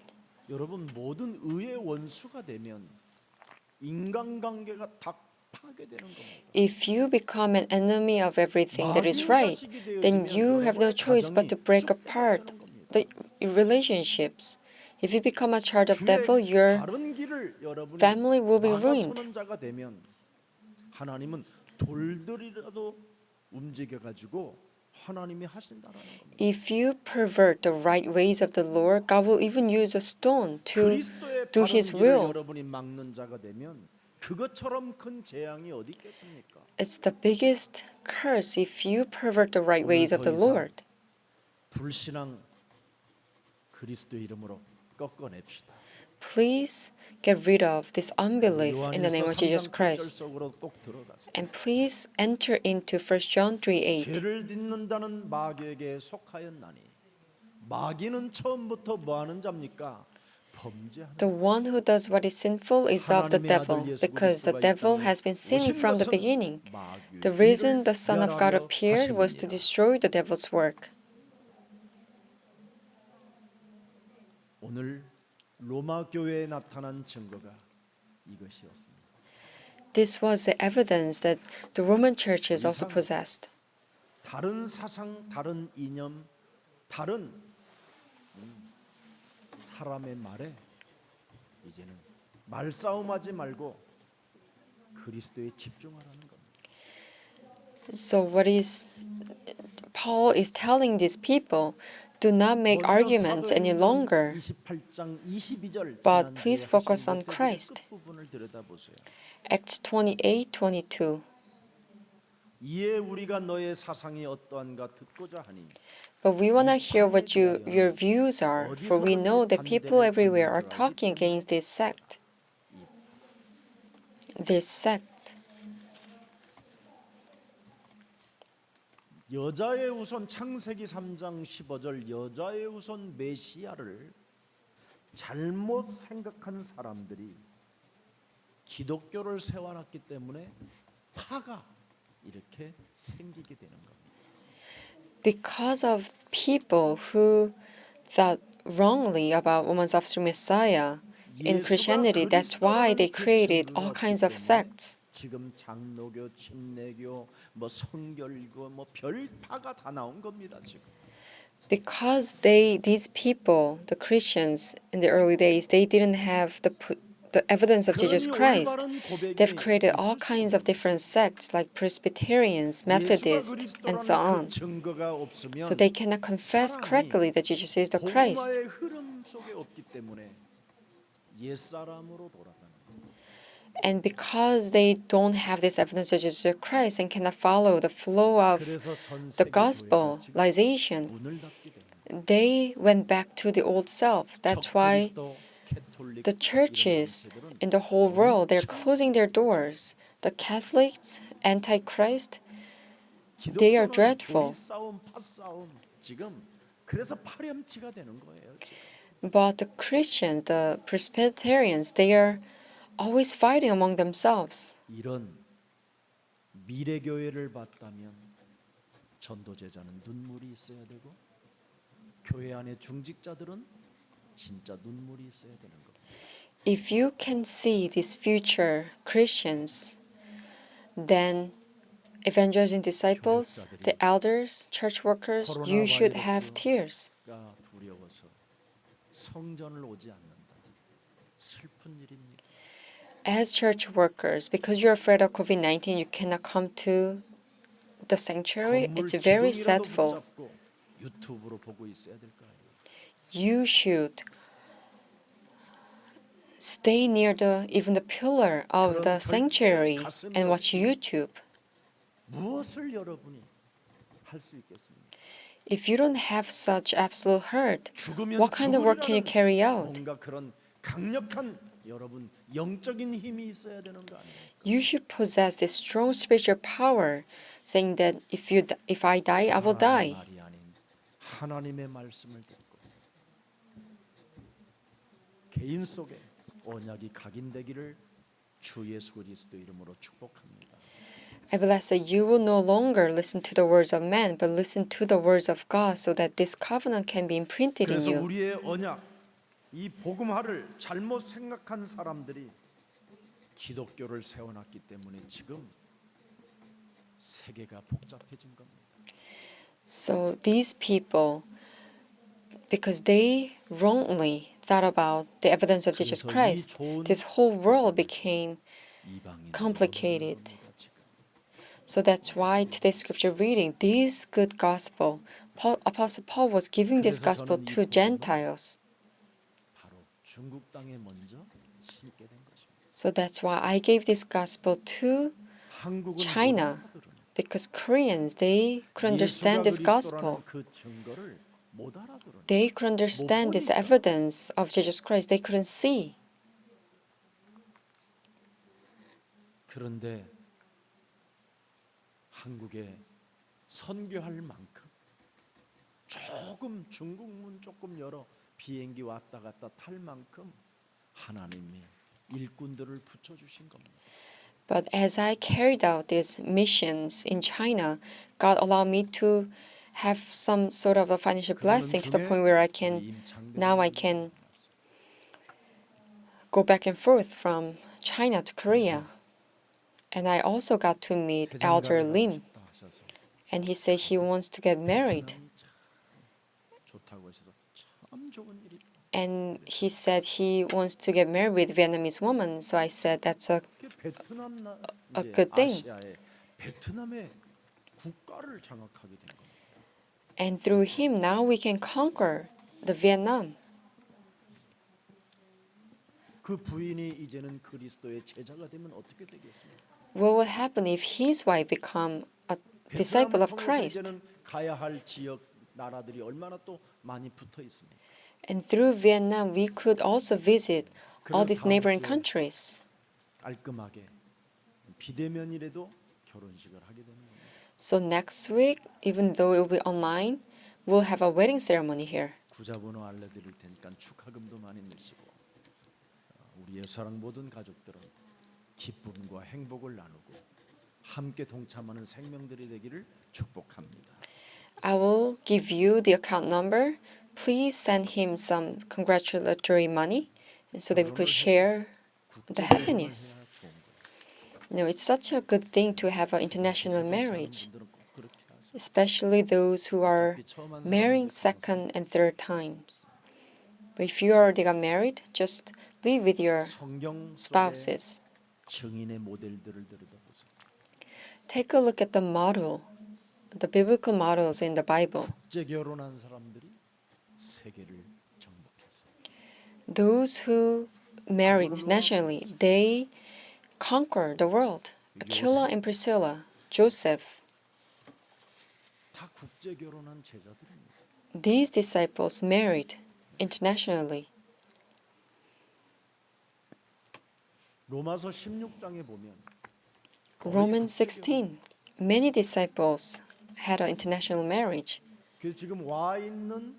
여러분 모든 의의 원수가 되면 인간관계가 다 파괴되는 겁니다. If you become an enemy of everything that is right, then you have no choice but to break apart the relationships. If you become a child of devil, your 바른 길을 여러분이 family will be ruined. 막아서는 자가 되면 하나님은 돌들이라도 움직여 가지고 하나님이 하신다라는 겁니다. If you pervert the right ways of the Lord, God will even use a stone to 그리스도의 do 바른 His 길을 will. 여러분이 막는 자가 되면 그것처럼 큰 재앙이 어디 있겠습니까? It's the biggest curse if you pervert the right ways of the 더 이상 Lord. 불신앙 그리스도 이름으로 꺾어냅시다. Please get rid of this unbelief in the name of Jesus Christ. 속으로 꼭 들어가세요. And please enter into 1 John 3:8. 죄를 짓는다는 마귀에게 속하였나니 마귀는 처음부터 뭐 하는 자입니까? 범죄하는 The one who does what is sinful is of the devil, because the devil has been sinning from the beginning. The reason the Son of God appeared was to destroy the devil's work. 오늘 로마 교회에 나타난 증거가 이것이었습니다. This was the evidence that the Roman churches also possessed. 다른 사상, 다른 이념, 다른 사람의 말에 이제는 말싸움하지 말고 그리스도에 집중하라는 겁니다. So what is Paul is telling these people, do not make arguments any longer, 28장 22절 but please focus on Christ. 부분을 들여다보세요. Acts 28:22. 이에 우리가 너의 사상이 어떠한가 듣고자 하니 But we want to hear what your views are, for we know that people everywhere are talking against this sect. This sect. 여자의 우선 창세기 3장 15절 여자의 우선 메시아를 잘못 생각한 사람들이 기독교를 세워놨기 때문에 파가 이렇게 생기게 되는 겁니다. Because of people who thought wrongly about woman's offspring Messiah in Christianity, that's why they created all kinds of sects. 지금 장로교, 침례교, 뭐 성결교, 뭐 별파가 다 나온 겁니다 지금. Because these people, the Christians in the early days, they didn't have the the evidence of 그러니 Jesus Christ, 올바른 고백이 they've created 있을 all 수 kinds 있는 of different sects like Presbyterians, 예수가 Methodists, and so 그리스도라는 그 on. 증거가 So 없으면 they cannot confess 사람이 correctly that Jesus is the Christ. 복음화의 흐름 속에 없기 때문에 옛사람으로 돌아가는 거예요. And because they don't have this evidence of Jesus Christ and cannot follow the flow of 그래서 전 the 세계 교회가 지금 gospelization, 문을 닫게 됩니다. they went back to the old self. That's why 적그리스도, 캐톨릭 the 이런 churches 단체들은 in the whole world, they're 엄청 closing their doors. The Catholics, Antichrist, they are 기독교는 dreadful. 교리 싸움, 파 싸움 지금 그래서 파렴치가 되는 거예요. 지금. But the Christians, the Presbyterians, they are always fighting among themselves. 이런 미래 교회를 봤다면 전도제자는 눈물이 있어야 되고 교회 안에 중직자들은 진짜 눈물이 있어야 되는 겁니다. If you can see these future Christians, then evangelizing disciples, the elders, church workers, you should have tears. 가 두려워서 성전을 오지 않는다. 슬픈 일입니다. As church workers, because you're afraid of COVID-19, you cannot come to the sanctuary. 건물 It's very 기둥이라도 sadful. 붙잡고 유튜브로 보고 있어야 될 거예요. You should stay near even the pillar of the sanctuary and watch YouTube. 무엇을 여러분이 할 수 있겠습니까? If you don't have such absolute hurt, 죽으면 what kind of work can you 죽으리라는 carry out? 뭔가 그런 강력한 여러분 영적인 힘이 있어야 되는 거 아니에요? You should possess this strong spiritual power, saying that if I die, I will die. 사람의 말이 아닌 하나님의 말씀을 듣고 개인 속에 언약이 각인되기를 주 예수 그리스도 이름으로 축복합니다. I bless that you will no longer listen to the words of men, but listen to the words of God, so that this covenant can be imprinted in 그래서 you. 우리의 언약, 이 복음화를 잘못 생각한 사람들이 기독교를 세워놨기 때문에 지금 세계가 복잡해진 겁니다. So these people, because they wrongly thought about the evidence of Jesus 그래서 이 Christ, 좋은 this whole world became 이방인 complicated. So that's why today's scripture reading, this good gospel, Apostle Paul was giving this gospel to Gentiles. 바로 중국 땅에 먼저 심게 된 것입니다. So that's why I gave this gospel to 한국은 China, 못 알아들어요. because Koreans, they could understand this gospel. 그 증거를 못 알아들어요. They could understand this evidence of Jesus Christ. They couldn't see. 그런데 한국에 선교할 만큼 조금 중국문 조금 열어 비행기 왔다 갔다 탈 만큼 하나님이 일꾼들을 붙여주신 겁니다. But as I carried out these missions in China, God allowed me to have some sort of a financial blessing to the point where now I can go back and forth from China to Korea. And I also got to meet Elder Lim, and he said he wants to get married. 좋다고 하셔서 참 좋은 일이. And he said he wants to get married with Vietnamese woman. So I said that's a 베트남 a good thing. 아시아의 베트남의 국가를 장악하게 된 겁니다. And through him now we can conquer the Vietnam. 그 부인이 이제는 그리스도의 제자가 되면 어떻게 되겠습니까? What would happen if his wife become a disciple of Christ? 이제는 가야 할 지역 나라들이 얼마나 또 많이 붙어 있습니다. And through Vietnam we could also visit all these neighboring countries. 깔끔하게 비대면이라도 결혼식을 하게 되는 겁니다. So next week, even though it will be online, we'll have a wedding ceremony here. 구자번호 알려드릴 테니까 축하금도 많이 내시고 우리의 사랑 모든 가족들은 기쁨과 행복을 나누고 함께 동참하는 생명들이 되기를 축복합니다. I will give you the account number. Please send him some congratulatory money so that we could share the happiness. No, it's such a good thing to have an international marriage, especially those who are marrying second and third times. But if you already got married, just live with your 성경 속의 spouses. 증인의 모델들을 들여다보세요. Take a look at the model, the biblical models in the Bible. 국제 결혼한 사람들이 세계를 정복했어요. Those who married internationally, they conquered the world. Aquila and Priscilla, Joseph, 다 국제 결혼한 제자들입니다. these disciples married internationally. 로마서 16장에 보면 Romans 16, many disciples had an international marriage. 그 지금 와 있는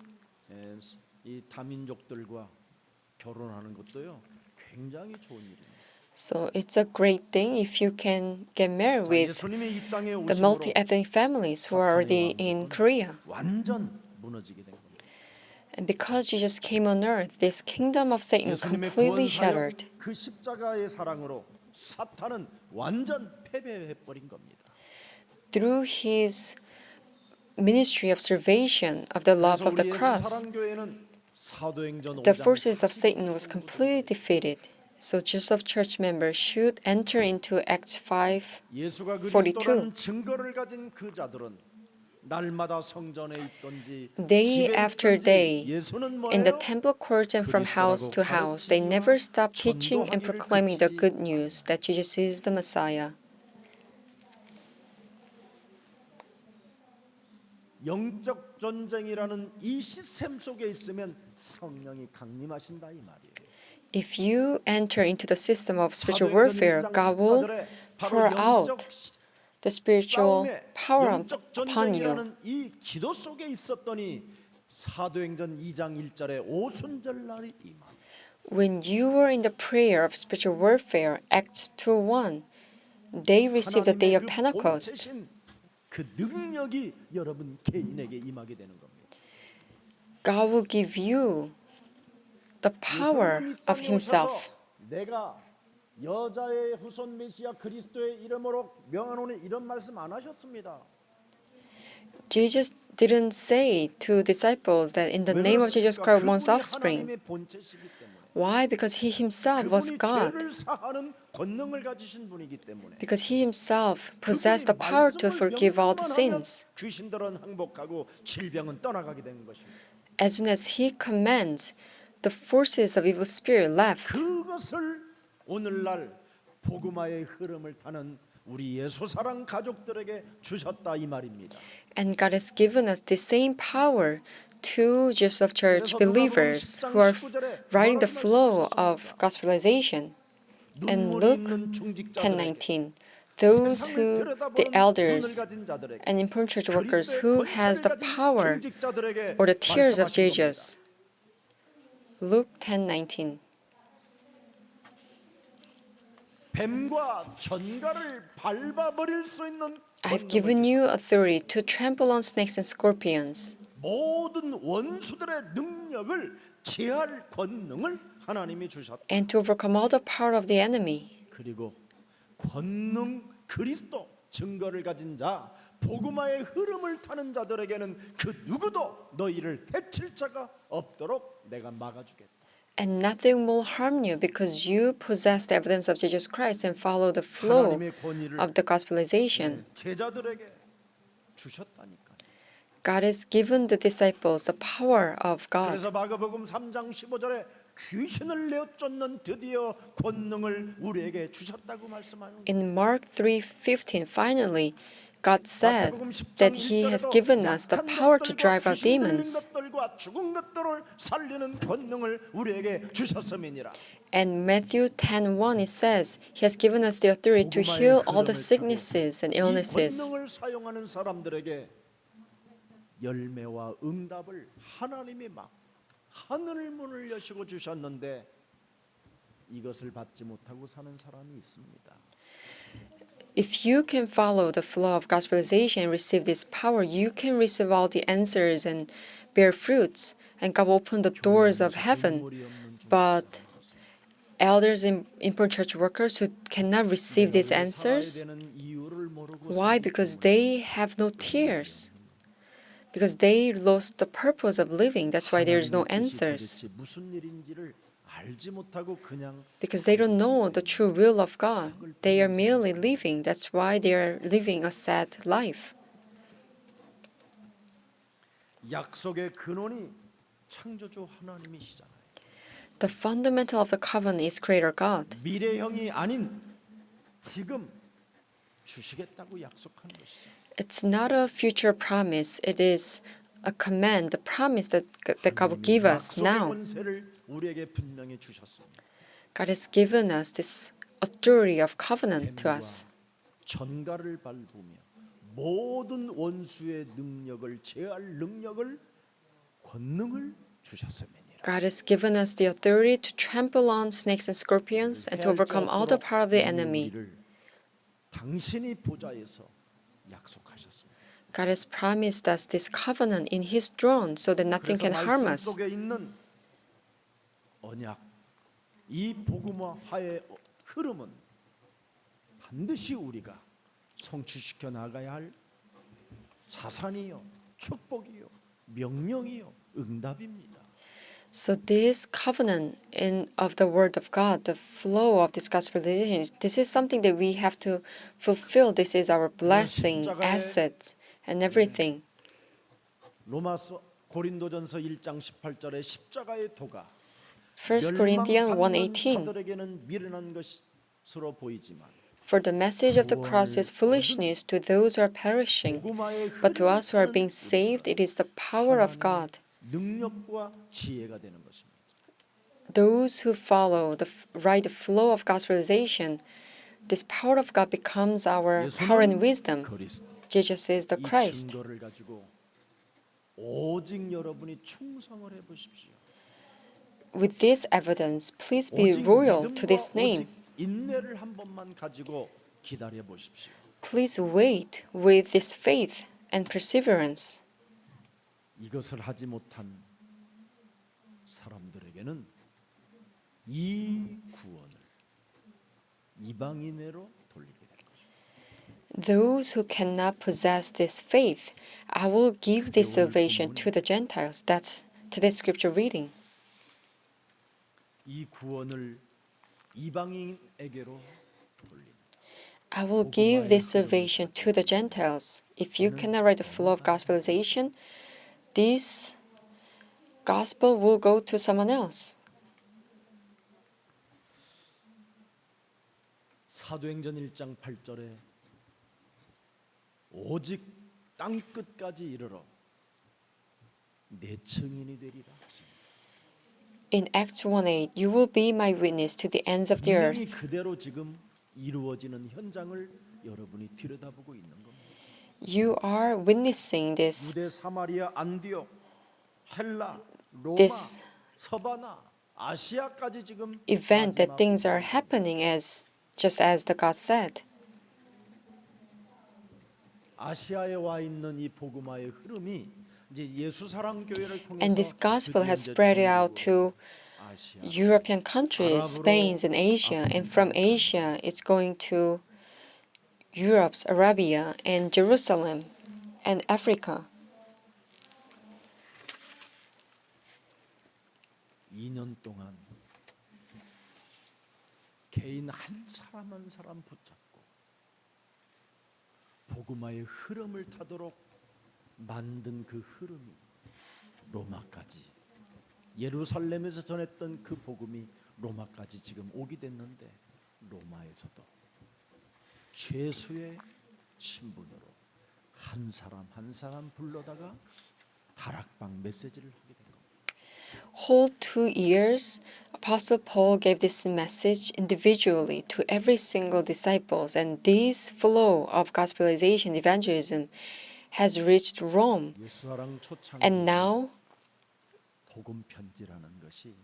이 다민족들과 결혼하는 것도요 굉장히 좋은 일입니다. So it's a great thing if you can get married 자, with 예수님이 이 땅에 the 오심으로 multi-ethnic families who are already in Korea. 완전 무너지게 된 겁니다. And because Jesus came on earth, this kingdom of Satan 예수님의 completely 구원 shattered. 사역 그 십자가의 사랑으로 사탄은 완전 패배해 버린 겁니다. Through his ministry of salvation of the love 그래서 of the 우리 예수 cross, 사랑교회는 사도행전 the 5장 forces of Satan was completely defeated. So Joseph Church members should enter into Acts 5. 예수가 42. 그리스도라는 증거를 가진 그 자들은 날마다 성전에 있던지 Day 집에 after 있던지 day, 예수는 in the 뭐예요? temple courts and from house to house, they never stopped teaching and proclaiming the good news that Jesus is the Messiah. 영적 전쟁이라는 이 시스템 속에 있으면 성령이 강림하신다 이 말이에요. If you enter into the system of spiritual warfare, God will pour out the spiritual power 영적 upon you. 전쟁이라는 이 기도 속에 있었더니 사도행전 2장 1절에 오순절 날이 임함. When you were in the prayer of spiritual warfare, Acts 2:1, they received the day of Pentecost. 그 능력이 여러분 개인에게 임하게 되는 겁니다. God will give you the power 예수님이 이 of 땅에 Himself. 오셔서 내가 여자의 후손 메시아 그리스도의 이름으로 명하노니 이런 말씀 안 하셨습니다. Jesus didn't say to disciples that in the name of Jesus Christ, one's 그분이 offspring. 하나님의 본체시기 때문에. Why? Because He Himself was 그분이 God. 죄를 사하는 권능을 가지신 분이기 때문에. Because He Himself possessed the power to forgive all the sins. 귀신들은 항복하고 질병은 떠나가게 되는 것입니다. As soon as He commands, the forces of evil spirit left. 그것을 오늘날 복음화의 흐름을 타는 우리 예수사랑 가족들에게 주셨다 이 말입니다. And God has given us the same power to Joseph Church believers who are riding the flow of gospelization. And Luke 10:19, those who, the elders and important church workers who has the power or the tears of Jesus. Luke 10:19. 뱀과 전갈을 밟아버릴 수 있는 I've given you authority to trample on snakes and scorpions. 모든 원수들의 능력을 제할 권능을 하나님이 주셨다. And to overcome all the power of the enemy. 그리고 권능 그리스도 증거를 가진 자 복음화의 흐름을 타는 자들에게는 그 누구도 너희를 해칠 자가 없도록 내가 막아주겠다. And nothing will harm you because you possess the evidence of Jesus Christ and follow the flow 하나님의 권위를 of the gospelization. 제자들에게 주셨다니까. God has given the disciples the power of God. 그래서 마가복음 3장 15절에 귀신을 내쫓는 드디어 권능을 우리에게 주셨다고 말씀하는 거예요. In Mark 3:15, finally, God said that He has given us the power to drive out demons. 것들과 죽은 것들을 살리는 권능을 우리에게 주셨음이니라. And Matthew 10:1 it says, He has given us the authority to heal all the sicknesses and 이 illnesses. 권능을 사용하는 사람들에게 열매와 응답을 하나님이 막 하늘 문을 여시고 주셨는데 이것을 받지 못하고 사는 사람이 있습니다. If you can follow the flow of gospelization and receive this power, you can receive all the answers and bear fruits, and God will open the doors of heaven. But elders and important church workers who cannot receive these answers, why? Because they have no tears. Because they lost the purpose of living. That's why there is no answers. 무슨 일인지를 알지 못하고 그냥 because they don't know the true will of God. They are merely living. That's why they are living a sad life. 약속의 근원이 창조주 하나님이시잖아요. The fundamental of the covenant is Creator God. 미래형이 아닌 지금 주시겠다고 약속한 것이죠. It's not a future promise. It is a command, the promise that God will give us 약속의 now. 권세를 우리에게 분명히 주셨습니다. God has given us this authority of covenant to us. 전가를 밟으며 모든 원수의 능력을 제할 능력을 권능을 주셨음이니라. God has given us the authority to trample on snakes and scorpions and to overcome all the power of the enemy. 당신이 보좌에서 약속하셨습니다. God has promised us this covenant in His throne so that nothing 그래서 can harm 말씀 us. 속에 있는 언약, 이 복음화 하의 흐름은 반드시 우리가 성취시켜 나가야 할 자산이요, 축복이요, 명령이요, 응답입니다. So this covenant of the word of God, the flow of this gospel, this is something that we have to fulfill. This is our blessing, assets, and everything. 로마서 고린도전서 1장 18절에 십자가의 도가 1 Corinthians 멸망받는 1:18. 자들에게는 미련한 것으로 보이지만 For the message of the cross is foolishness to those who are perishing, 복음화의 but to us who are 흐름을 being saved, it is the power of God. 능력과 지혜가 되는 것입니다. Those who follow the right flow of gospelization, this power of God becomes our power and wisdom. 그리스도. Jesus is the 이 Christ. 증거를 가지고 오직 여러분이 충성을 해 보십시오. With this evidence, please be 오직 loyal to 믿음과 this name. 오직 인내를 한 번만 가지고 기다려 보십시오. Please wait with this faith and perseverance. 이것을 하지 못한 사람들에게는 이 구원을 이방인으로 돌리게 될 것입니다. Those who cannot possess this faith, I will give this salvation to the Gentiles. That's today's scripture reading. 이 구원을 이방인에게로 돌립니다. I will give this salvation to the Gentiles. If you cannot write the flow of gospelization, this gospel will go to someone else. 사도행전 1장 8절에 오직 땅 끝까지 이르러 내 증인이 되리라. In Acts 1:8, you will be my witness to the ends of the 분명히 earth. 그대로 지금 이루어지는 현장을 여러분이 들여다보고 있는 겁니다. You are witnessing this 유대, 사마리아, 안디옥, 헬라, 로마, This- 서바나, 아시아까지 지금 event that 마지막 things are happening just as the God said. 아시아에 와 있는 이 복음화의 흐름이 이제 예수 사랑 교회를 통해서 And this gospel has 드디어 이제 spread out 중국으로, to 아시아, European countries, Spain and Asia, and from Asia it's going to Europe's Arabia and Jerusalem and Africa. 2년 동안 개인 한 사람 한 사람 붙잡고 복음화의 흐름을 타도록 만든 그 흐름이 로마까지, 예루살렘에서 전했던 그 복음이 로마까지 지금 오게 됐는데, 로마에서도 죄수의 신분으로 한 사람 한 사람 불러다가 다락방 메시지를 하게 된 겁니다. Whole 2 years, Apostle Paul gave this message individually to every single disciples, and this flow of gospelization, evangelism, has reached Rome. 예수사랑 초창 And now, 복음 편지라는 것이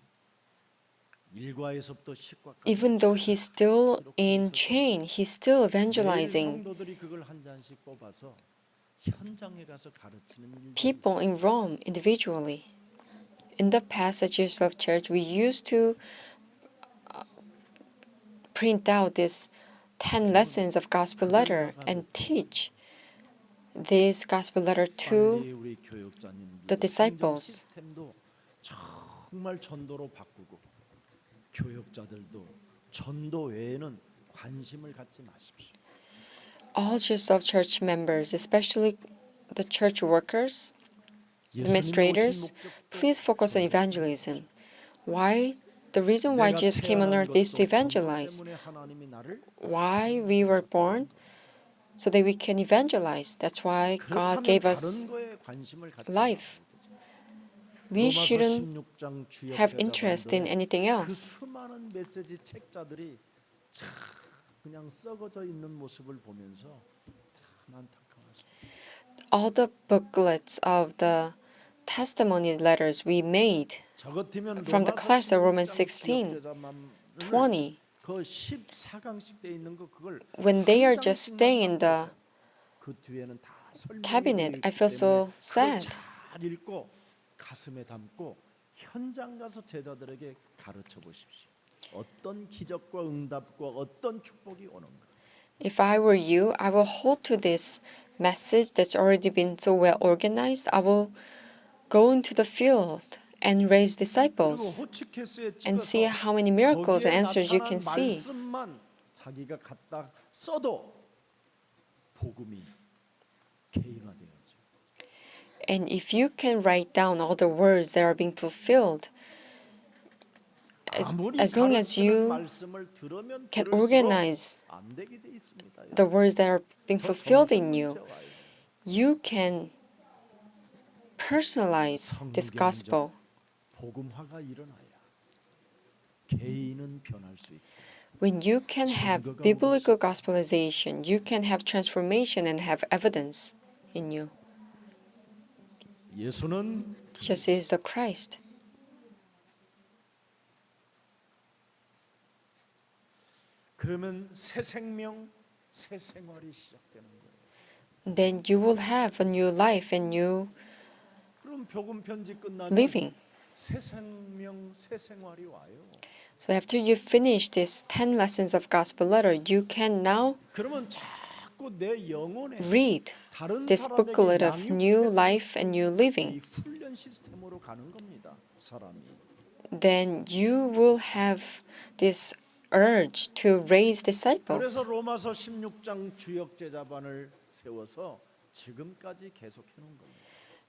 일과에서부터 십과까지 even though he's still in chain, he's still 매일 evangelizing 성도들이 그걸 한 잔씩 뽑아서 현장에 가서 가르치는 일들이 people in Rome individually. In the past at Jesus Love Church, we used to print out this 10 lessons of gospel letter and teach this gospel letter to 빨리 우리 교육자님들 the disciples. 시스템도 정말 전도로 바꾸고 교역자들도 전도 외에는 관심을 갖지 마십시오. All Just Love Church members, especially the church workers, administrators, please focus on evangelism. Why? The reason why Jesus came on earth is to evangelize. Why we were born? So that we can evangelize. That's why God gave us life. We shouldn't have interest in anything 그 else. 수많은 메시지 책자들이 참 그냥 썩어져 있는 모습을 보면서 참 안타까웠습니다. All the booklets of the testimony letters we made 저 같으면 from the class of Romans 16, 20, 그 14강씩 돼 있는 거 그걸 when they are just staying in the 그 뒤에는 다 cabinet, I feel so sad. 잘 읽고 가슴에 담고 현장 가서 제자들에게 가르쳐 보십시오. 어떤 기적과 응답과 어떤 축복이 오는가. If I were you, I will hold to this message that's already been so well organized. I will go into the field and raise 그리고 disciples 호치케스에 and 찍어서 see how many miracles and 거기에 answers you can 나타난 see. 말씀만 자기가 갖다 써도 복음이 개인화되어져. And if you can write down all the words that are being fulfilled, 아무리 as long as 가르치는 you 말씀을 들으면 can 들을수록 organize 안 되게 돼 있습니다. the words that are being 더 fulfilled in you, 정성을 들여와요. you can personalize this gospel. 복음화가 일어나야 개인은 변할 수 있고 When you can have biblical gospelization, you can have transformation and have evidence in you. 예수는 Jesus is the Christ. 그러면 새 생명, 새 생활이 시작되는 거예요. Then you will have a new life and new 그럼 복음 편지 끝나면 living. 새 생명, 새 생활이 와요. So after you finish this 10 lessons of gospel letter, you can now 그러면 자꾸 내 영혼에 read 다른 this 사람에게 booklet of new life and new 이 living. 훈련 시스템으로 가는 겁니다. 사람이. Then you will have this urge to raise 그래서 disciples. 로마서 16장 주역 제자반을 세워서 지금까지 계속해 놓은 겁니다.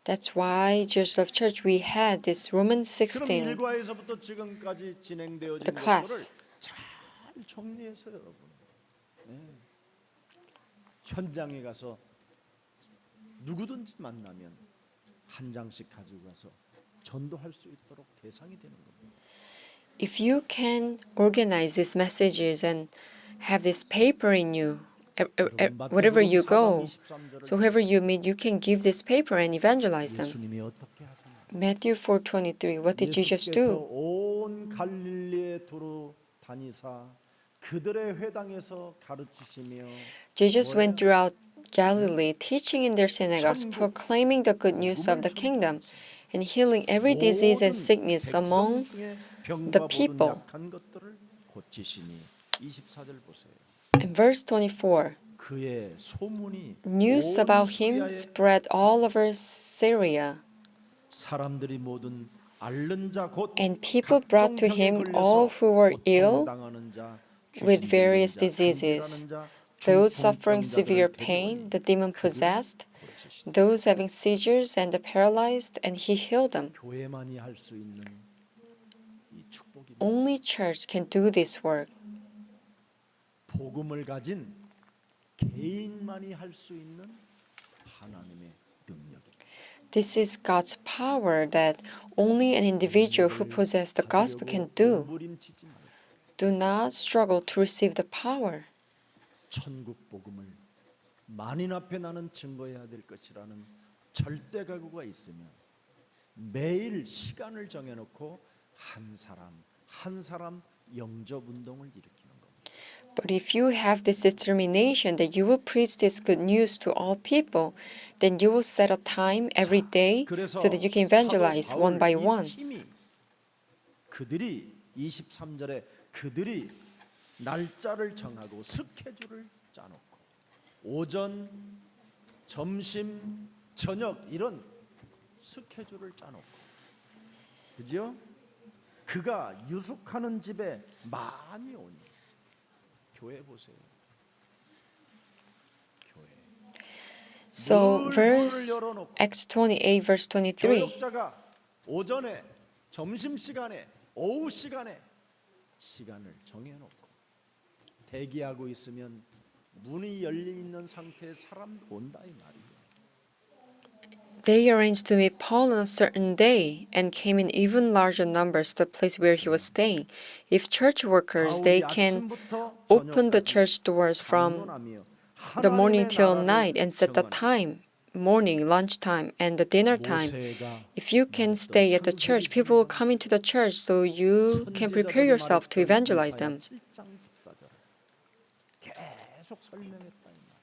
That's why Church of Church we had this Romans 그럼 16. 일과에서부터 지금까지 진행되어진 The 것들을 class. 잘 정리해서 여러분 네. 현장에 가서 누구든지 만나면 한 장씩 가지고 가서 전도할 수 있도록 대상이 되는 겁니다. If you can organize these messages and have this paper in you, wherever you go, so whoever you meet, you can give this paper and evangelize them. 예수님이 어떻게 하셨나요? Matthew 4:23. What did you just 예수께서 do? 온 갈릴리에 두루 다니사 그들의 회당에서 가르치시며 Jesus went throughout Galilee, teaching in their synagogues, proclaiming the good news of the kingdom, and healing every disease and sickness among the people. 약한 것들을 고치시니 24절 보세요. In verse 24, 그의 소문이 news 온 about him 시리아에 spread all over Syria, 사람들이 모든 앓는 자 곧 and people brought to 각종 병에 him 걸려서 all who were ill 고통당하는 자, with 귀신 various 들린 자, diseases, 간질하는 자, those 중풍병자들을 suffering severe 데려오니 pain, the demon-possessed, 고치시니. those having seizures, and the paralyzed, and he healed them. 교회만이 할 수 있는 이 축복입니다. Only church can do this work. 복음을 가진 개인만이 할 수 있는 하나님의 능력입니다. This is God's power that only an individual who possesses the gospel can do. 몸부림치지 말고 Do not struggle to receive the power. 천국 복음을 만인 앞에 나는 증거해야 될 것이라는 절대 각오가 있으면 매일 시간을 정해놓고 한 사람 영접 운동을 일으키는 겁니다. But if you have this determination that you will preach this good news to all people, then you will set a time every day 그래서 so that you can evangelize 사도 one by 바울 one. 이 팀이 그들이 23절에 그들이 날짜를 정하고 스케줄을 짜놓고 오전, 점심, 저녁 이런 스케줄을 짜놓고 그죠? 그가 유숙하는 집에 많이 오니. 교회 보세요. 교회. So 문을 verse 열어놓고 Acts 28 verse 23. 교역자가 오전에, 점심시간에, 오후 시간에 시간을 정해놓고 대기하고 있으면 문이 열려 있는 상태에 사람도 온다 이 말이에요. They arranged to meet Paul on a certain day and came in even larger numbers to the place where he was staying. If church workers, they 가을이 can 아침부터 open the 저녁까지 church doors from 방문하며 the morning 하나님의 till 나라를 night and set the 정하는 time, morning, lunchtime, and the dinner time. 모세가 If you can stay at the church, people will come into the church so you can prepare yourself to evangelize them. 7장 14절 계속 설명했다 이 말이에요.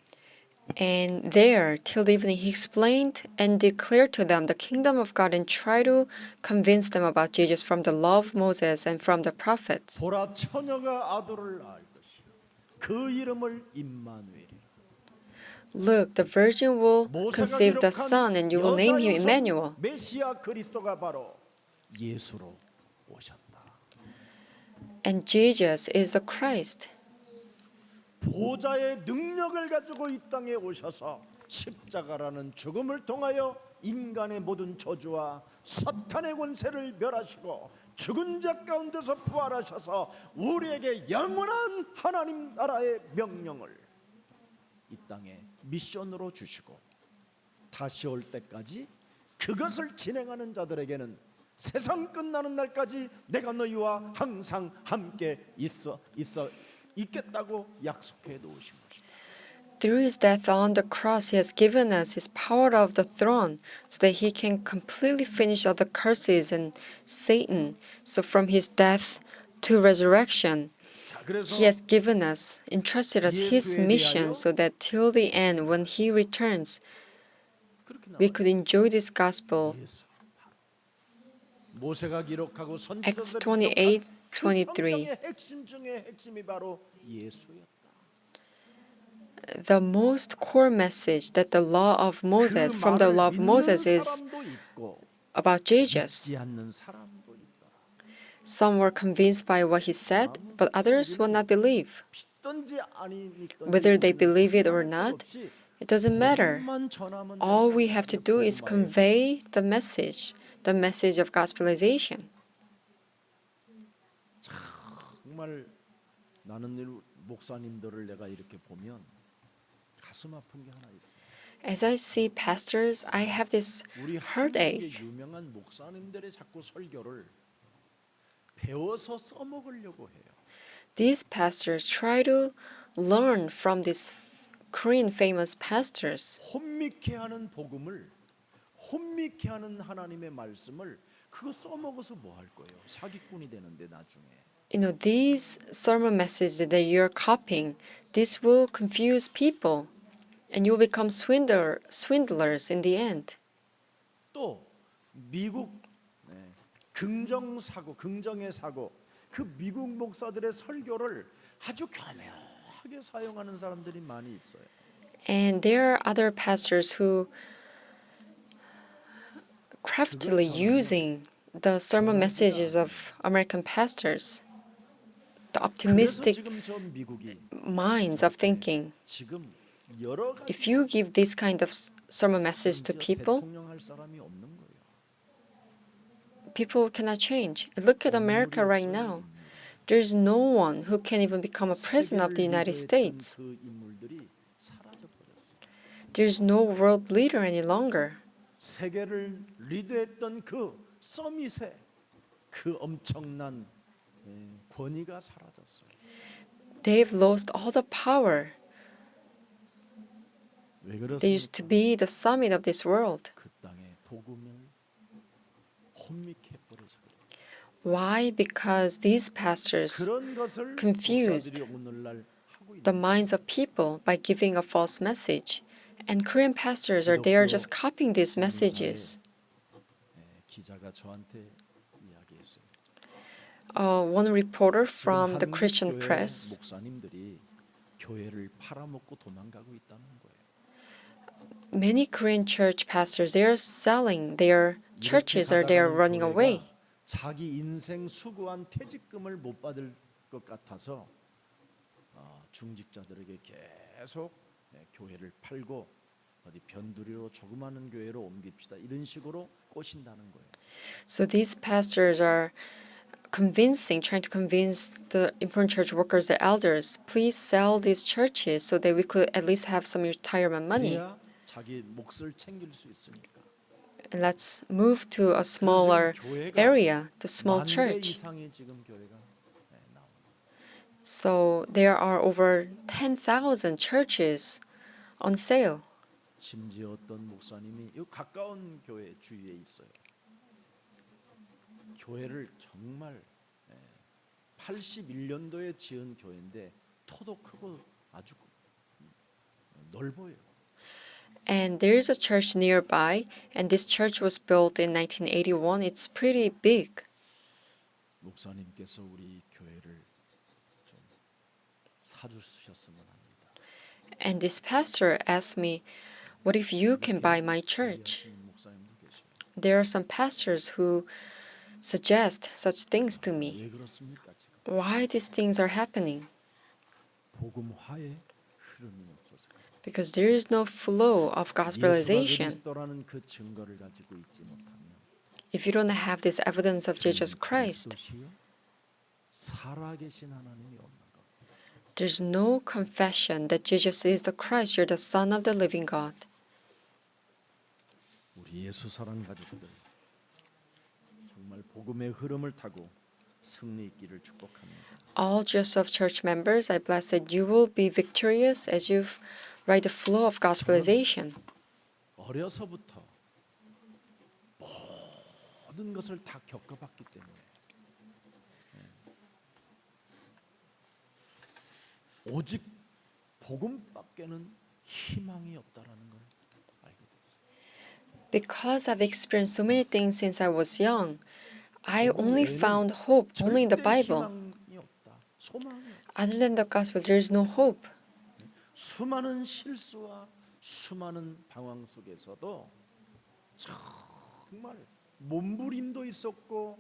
And there, till the evening, he explained and declared to them the kingdom of God and tried to convince them about Jesus from the law of Moses and from the prophets. 보라 처녀가 아들을 낳을 것이요 그 이름을 임마누엘이라. Look, the virgin will 모세가 conceive the 기록한 son and you will name him 여자 Emmanuel. 유성 메시아 그리스도가 바로 예수로 오셨다. And Jesus is the Christ. 보좌의 능력을 가지고 이 땅에 오셔서 십자가라는 죽음을 통하여 인간의 모든 저주와 사탄의 권세를 멸하시고 죽은 자 가운데서 부활하셔서 우리에게 영원한 하나님 나라의 명령을 이 땅에 미션으로 주시고 다시 올 때까지 그것을 진행하는 자들에게는 세상 끝나는 날까지 내가 너희와 항상 함께 있겠다고 약속해 놓으신 것이다. Through his death on the cross, he has given us his power of the throne so that he can completely finish all the curses and Satan. So from his death to resurrection, 자, 그래서 he has given us, entrusted us his mission so that till the end, when he returns, 그렇게 we 나와요. could enjoy this gospel. 예수 바로 모세가 기록하고 Acts 선지자들이 28, 그 23. 성경의 핵심 중에 핵심이 바로 예수였다. The most core message that the law of Moses, 그 from the 말을 law of 믿는 Moses, is 사람도 있고 about Jesus. 믿지 않는 사람도 있다. Some were convinced by what he said, but others would not believe. 믿든지 아니 믿든지 Whether they 우리는 believe it or 상관할 것 not, 없이 it doesn't matter. 복음만 전하면 All 된다. we have to do is 복음화예요. convey the message of gospelization. 정말 나는 이 목사님들을 내가 이렇게 보면 가슴 아픈 게 하나 있어요. As I see pastors, I have this 우리 heartache. 한국의 유명한 목사님들의 자꾸 설교를 배워서 써먹으려고 해요. These pastors try to learn from these Korean famous pastors. 혼미케 하는 복음을, 혼미케 하는 하나님의 말씀을 그거 써먹어서 뭐 할 거예요? 사기꾼이 되는데 나중에. These sermon messages that you're copying, this will confuse people, and you'll become swindlers in the end. 또 미국 긍정 사고, 긍정의 사고, 그 미국 목사들의 설교를 아주 교묘하게 사용하는 사람들이 많이 있어요. And there are other pastors who craftily using the sermon messages of American pastors, the 그래서 optimistic 지금 저 미국이 minds of thinking. 지금 여러 가지 If you give this kind of sermon message to people, 대통령 할 사람이 없는 거예요. people cannot change. Look at America right now. There's no one who can even become a president of the United States. 그 인물들이 사라져 버렸어요. There's no world leader any longer. 세계를 리드했던 그 서밋의 그 엄청난 권위가 사라졌어요. They've lost all the power. 왜 They used to 그렇습니까? be the summit of this world. 그 땅에 복음을 혼미케 버려서 그래요. Why? Because these pastors 그런 것을 confused 목사들이 오늘날 하고 있는 the minds of people by giving a false message. And Korean pastors are there just copying these messages. 기자가 저한테 이야기했어요. One reporter 지금 from the 한국 Christian 교회 press, 목사님들이 교회를 팔아먹고 도망가고 있다는 거예요. many Korean church pastors, they are selling their churches or they are running away. 자기 인생 수고한 퇴직금을 못 받을 것 같아서 중직자들에게 계속 교회를 팔고 어디 변두리로 조그마한 교회로 옮깁시다 이런 식으로 꼬신다는 거예요. So these pastors are trying to convince the important church workers, the elders, please sell these churches so that we could at least have some retirement money. 그래야 자기 몫을 챙길 수 있으니까. And let's move to a smaller area, to small 10,000개 church. 이상이 지금 교회가 나옵니다. So there are over 10,000 churches on sale. 심지어 어떤 목사님이 이 가까운 교회 주위에 있어요. 교회를 정말 81년도에 지은 교회인데 터도 크고 아주 넓어요. And there is a church nearby, and this church was built in 1981. It's pretty big. 목사님께서 우리 교회를 좀 사주셨으면 합니다. And this pastor asked me, what if you can buy my church? 하시는 목사님도 계십니다. There are some pastors who suggest such things to me. 왜 그렇습니까 지금? Why these things are happening? 복음화의 흐름이 없어서. Because there is no flow of 예수가 gospelization. 그리스도라는 그 증거를 가지고 있지 못하면 If you don't have this evidence of Jesus Christ, 그리스도시요 살아계신 하나님이 없는 것. there's no confession that Jesus is the Christ, you're the Son of the living God. 우리 예수 사랑 가족들 정말 복음의 흐름을 타고 승리 있기를 축복합니다. All Joseph Church members, I bless that you will be victorious as you ride the flow of gospelization. 어려서부터 모든 것을 다 겪어봤기 때문에 오직 복음밖에는 희망이 없다라는 걸 알게 됐어요. Because I've experienced so many things since I was young, I only found hope only in the 절대 Bible. 희망이 없다. 소망이 없다. Other than the gospel, there is no hope. 수많은 실수와 수많은 방황 속에서도 정말 몸부림도 있었고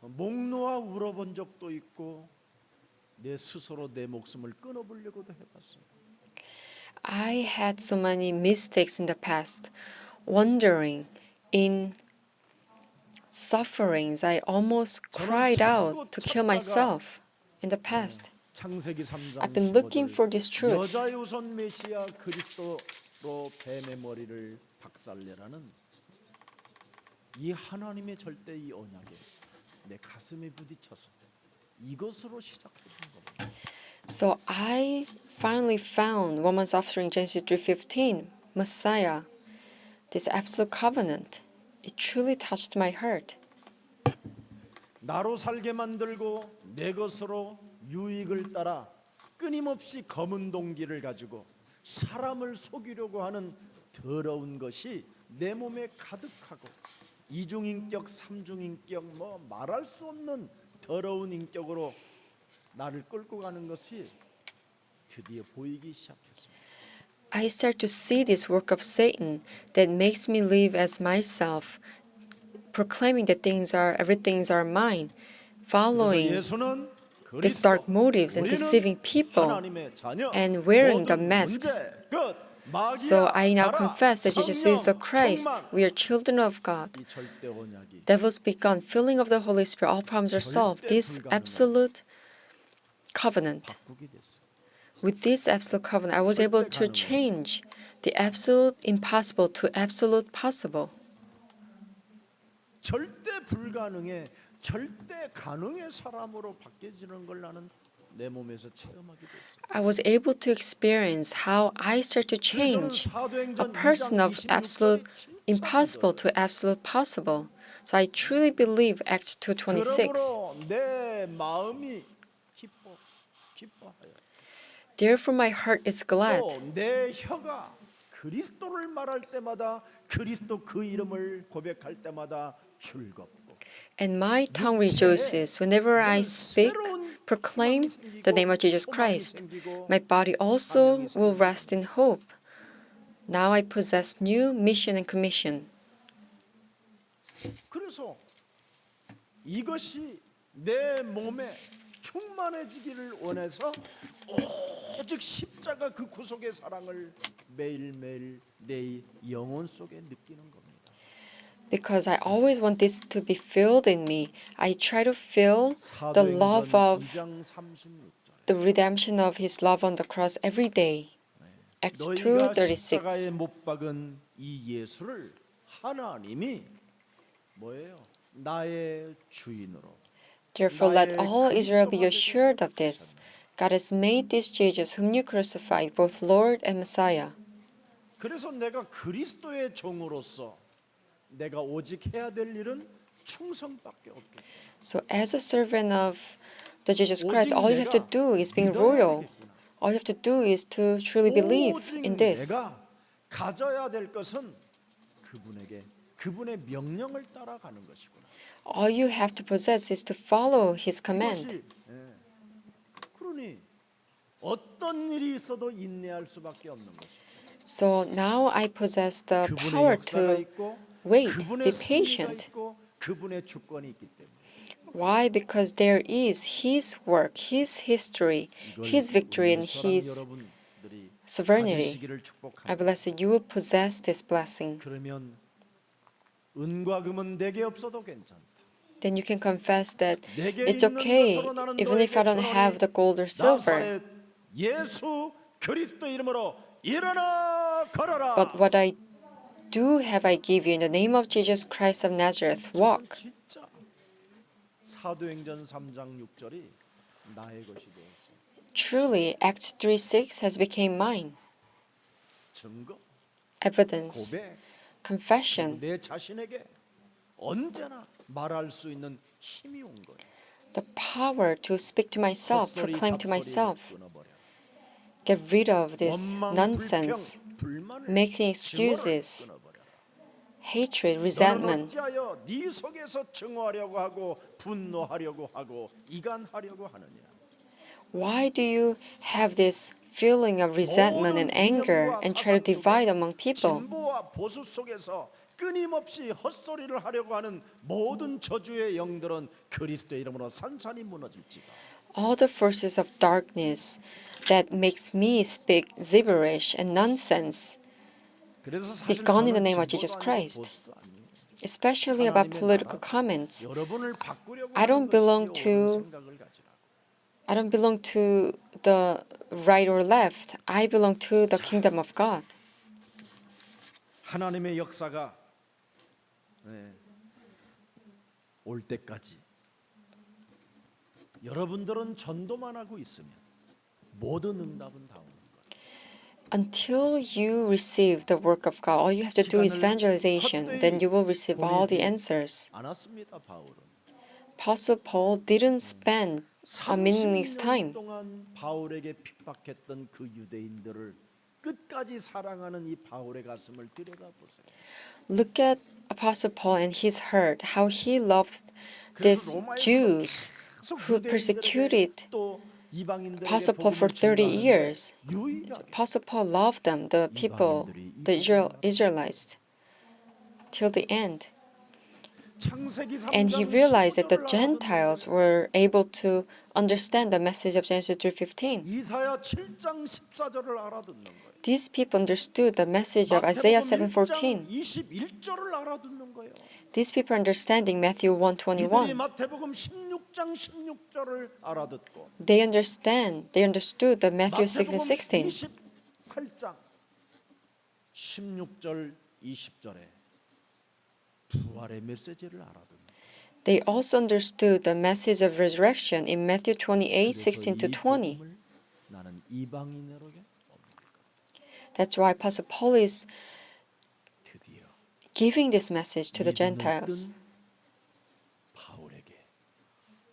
목 놓아 울어본 적도 있고 내 스스로 내 목숨을 끊어보려고도 해봤어요. I had so many mistakes in the past, wandering in sufferings. I almost cried out to kill myself in the past. 창세기 3장 I've been looking 15절 for this truth. 여자의 우선 메시아 그리스도로 뱀의 머리를 박살내라는 이 하나님의 절대 이 언약에 내 가슴에 부딪혀서 이것으로 시작했던 겁니다. So I finally found Woman's Offspring Genesis 3:15, Messiah, this absolute covenant. It truly touched my heart. 나로 살게 만들고 내 것으로 유익을 따라 끊임없이 검은 동기를 가지고 사람을 속이려고 하는 더러운 것이 내 몸에 가득하고 이중인격, 삼중인격 뭐 말할 수 없는 더러운 인격으로 나를 끌고 가는 것이 드디어 보이기 시작했습니다. I start to see this work of Satan that makes me live as myself, proclaiming that everything are mine, 그래서 following 예수는 these dark motives and deceiving people 하나님의 자녀, and wearing the 모든 masks. 문제, 끝, 마귀야, So I now 나라, confess that Jesus is the 성령, Christ. 충만. We are children of God. 이 절대 언약이 Devils be gone, filling of the Holy Spirit, all problems are solved. This absolute covenant. 바꾸게 됐어요. With this absolute covenant, I was able to change the absolute impossible to absolute possible. 절대 불가능에 절대 가능의 사람으로 바뀌어지는 걸 나는 내 몸에서 체험하게 됐어요. I was able to experience how I start to change a person of absolute impossible to absolute possible. So I truly believe Acts 2:26. 그러므로 내 마음이 기뻐하여 Therefore my heart is glad, 또 내 혀가 그리스도를 말할 때마다 그리스도 그 이름을 고백할 때마다 즐겁고 and my tongue rejoices whenever I speak, proclaim the name of Jesus Christ. My body also will rest in hope. Now I possess new mission and commission. 그래서 이것이 내 몸에 충만해지기를 원해서 오직 십자가 그 구속의 사랑을 매일매일 내 영혼 속에 느끼는 겁니다. Because I always want this to be filled in me, I try to feel the love 사도행전 of 2장 36절에 the redemption of His love on the cross every day. Acts 너희가 2:36. 십자가에 못 박은 이 예수를 하나님이 뭐예요? 나의 주인으로 Therefore, let 나의 all Israel be 그리스도가 assured of 되게 this. God has made this Jesus, whom you crucified, both Lord and Messiah. 그래서 내가 그리스도의 종으로서 내가 오직 해야 될 일은 충성밖에 없겠다. So, as a servant of the Jesus 오직 Christ, all you have to 내가 do is being 믿어야 royal. 되겠구나. All you have to do is to truly believe 오직 in this. 내가 가져야 될 것은 그분의 명령을 따라가는 것이구나. All you have to possess is to follow His command. 이것이, 그러니 어떤 일이 있어도 인내할 수밖에 없는 것이다. So now I possess the 그분의 power 역사가 to 있고 wait, 그분의 be 승리가 patient. 있고 그분의 주권이 있기 때문에 Why? Because there is His work, His history, His victory, and His 여러분들이 sovereignty. 가지시기를 I 축복합니다. bless that you will possess this blessing. 그러면 은과 금은 내게 없어도 괜찮다. Then you can confess that 내게 it's 있는 okay, 것으로 나는 even if I 너에게 don't have the gold or silver. 나사렛 예수 그리스도 이름으로 일어나 걸어라. But what I do have I give you in the name of Jesus Christ of Nazareth. Walk. 진짜 사도행전 3장 6절이 나의 것이 되었어. Truly, Acts 3:6 has become mine. 증거, Evidence, 고백, confession, 내 자신에게 언제나 말할 수 있는 힘이 온 거예요. the power to speak to myself, 헛소리, proclaim to 잡소리를 myself. 끊어버려. Get rid of this 원망, nonsense, 불평, 불만을, making 증오를 excuses, 끊어버려. hatred, 너는 resentment. 어찌하여 네 속에서 증오하려고 하고 분노하려고 하고 이간하려고 하느냐. Why do you have this feeling of resentment and anger and try to divide among people? 진보와 보수 속에서 끊임없이 헛소리를 하려고 하는 모든 저주의 영들은 그리스도의 이름으로 산산이 무너질지다. All the forces of darkness that makes me speak gibberish and nonsense, 그래서 be 사실 gone in the 저는 name of 진보도 Jesus 아니고 Christ. 보수도 아니에요. Especially about 하나님의 political 나라, comments. 여러분을 바꾸려고 I don't 하는 belong 것이 to 옳은 생각을 가지라. I don't belong to the right or left. I belong to the kingdom of God. 하나님의 역사가 올 때까지 여러분들은 전도만 하고 있으면 모든 응답은 다 오는 거예요. Until you receive the work of God, all you have to do is evangelization. Then you will receive all the answers. 않았습니다. 바울은 Apostle Paul didn't spend a meaningless 30년 time. 동안 바울에게 핍박했던 그 유대인들을 끝까지 사랑하는 이 바울의 가슴을 들여다보세요. Look at Apostle Paul and his heart, how he loved 그래서 these 로마에서도 Jews 계속 who 유대인들에게 persecuted 또 이방인들에게 Apostle Paul for 복음을 30 전가하는데 years. 유일하게 Apostle Paul loved them, the people, the Israelites, till the end. 창세기 And he 3장 realized that the 15절을 Gentiles 알아듣는 were able to understand the message of Genesis 3:15. 이사야 7장 14절을 알아듣는 거예요. These people understood the message of Isaiah 마태복음 7:14. 1장 21절을 알아듣는 거예요. These people understanding Matthew 이들이 1:21. 마태복음 16장 16절을 알아듣고 They understood the Matthew 6 and 마태복음 16. 28장 16절 20절에 부활의 메시지를 알아듣는 They also understood the message of resurrection in Matthew 28, 16 to 20. 복음을 나는 이방인에게 That's why Apostle Paul is 드디어 giving this message to the 믿음을 Gentiles. 뜬 바울에게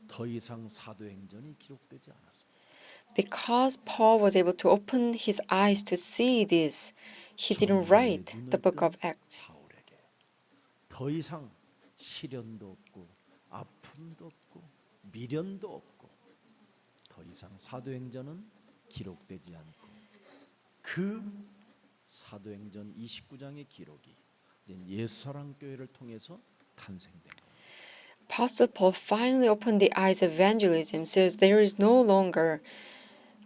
더 이상 사도행전이 기록되지 않았습니다. Because Paul was able to open his eyes to see this, he didn't write the book of Acts. 바울에게 더 이상 시련도 없고 아픔도 없고 미련도 없고 더 이상 사도행전은 기록되지 않고 그 사도행전 29장의 기록이 이제 예수사랑교회를 통해서 탄생된 거예요. Apostle Paul finally opened the eyes of evangelism, so there is no longer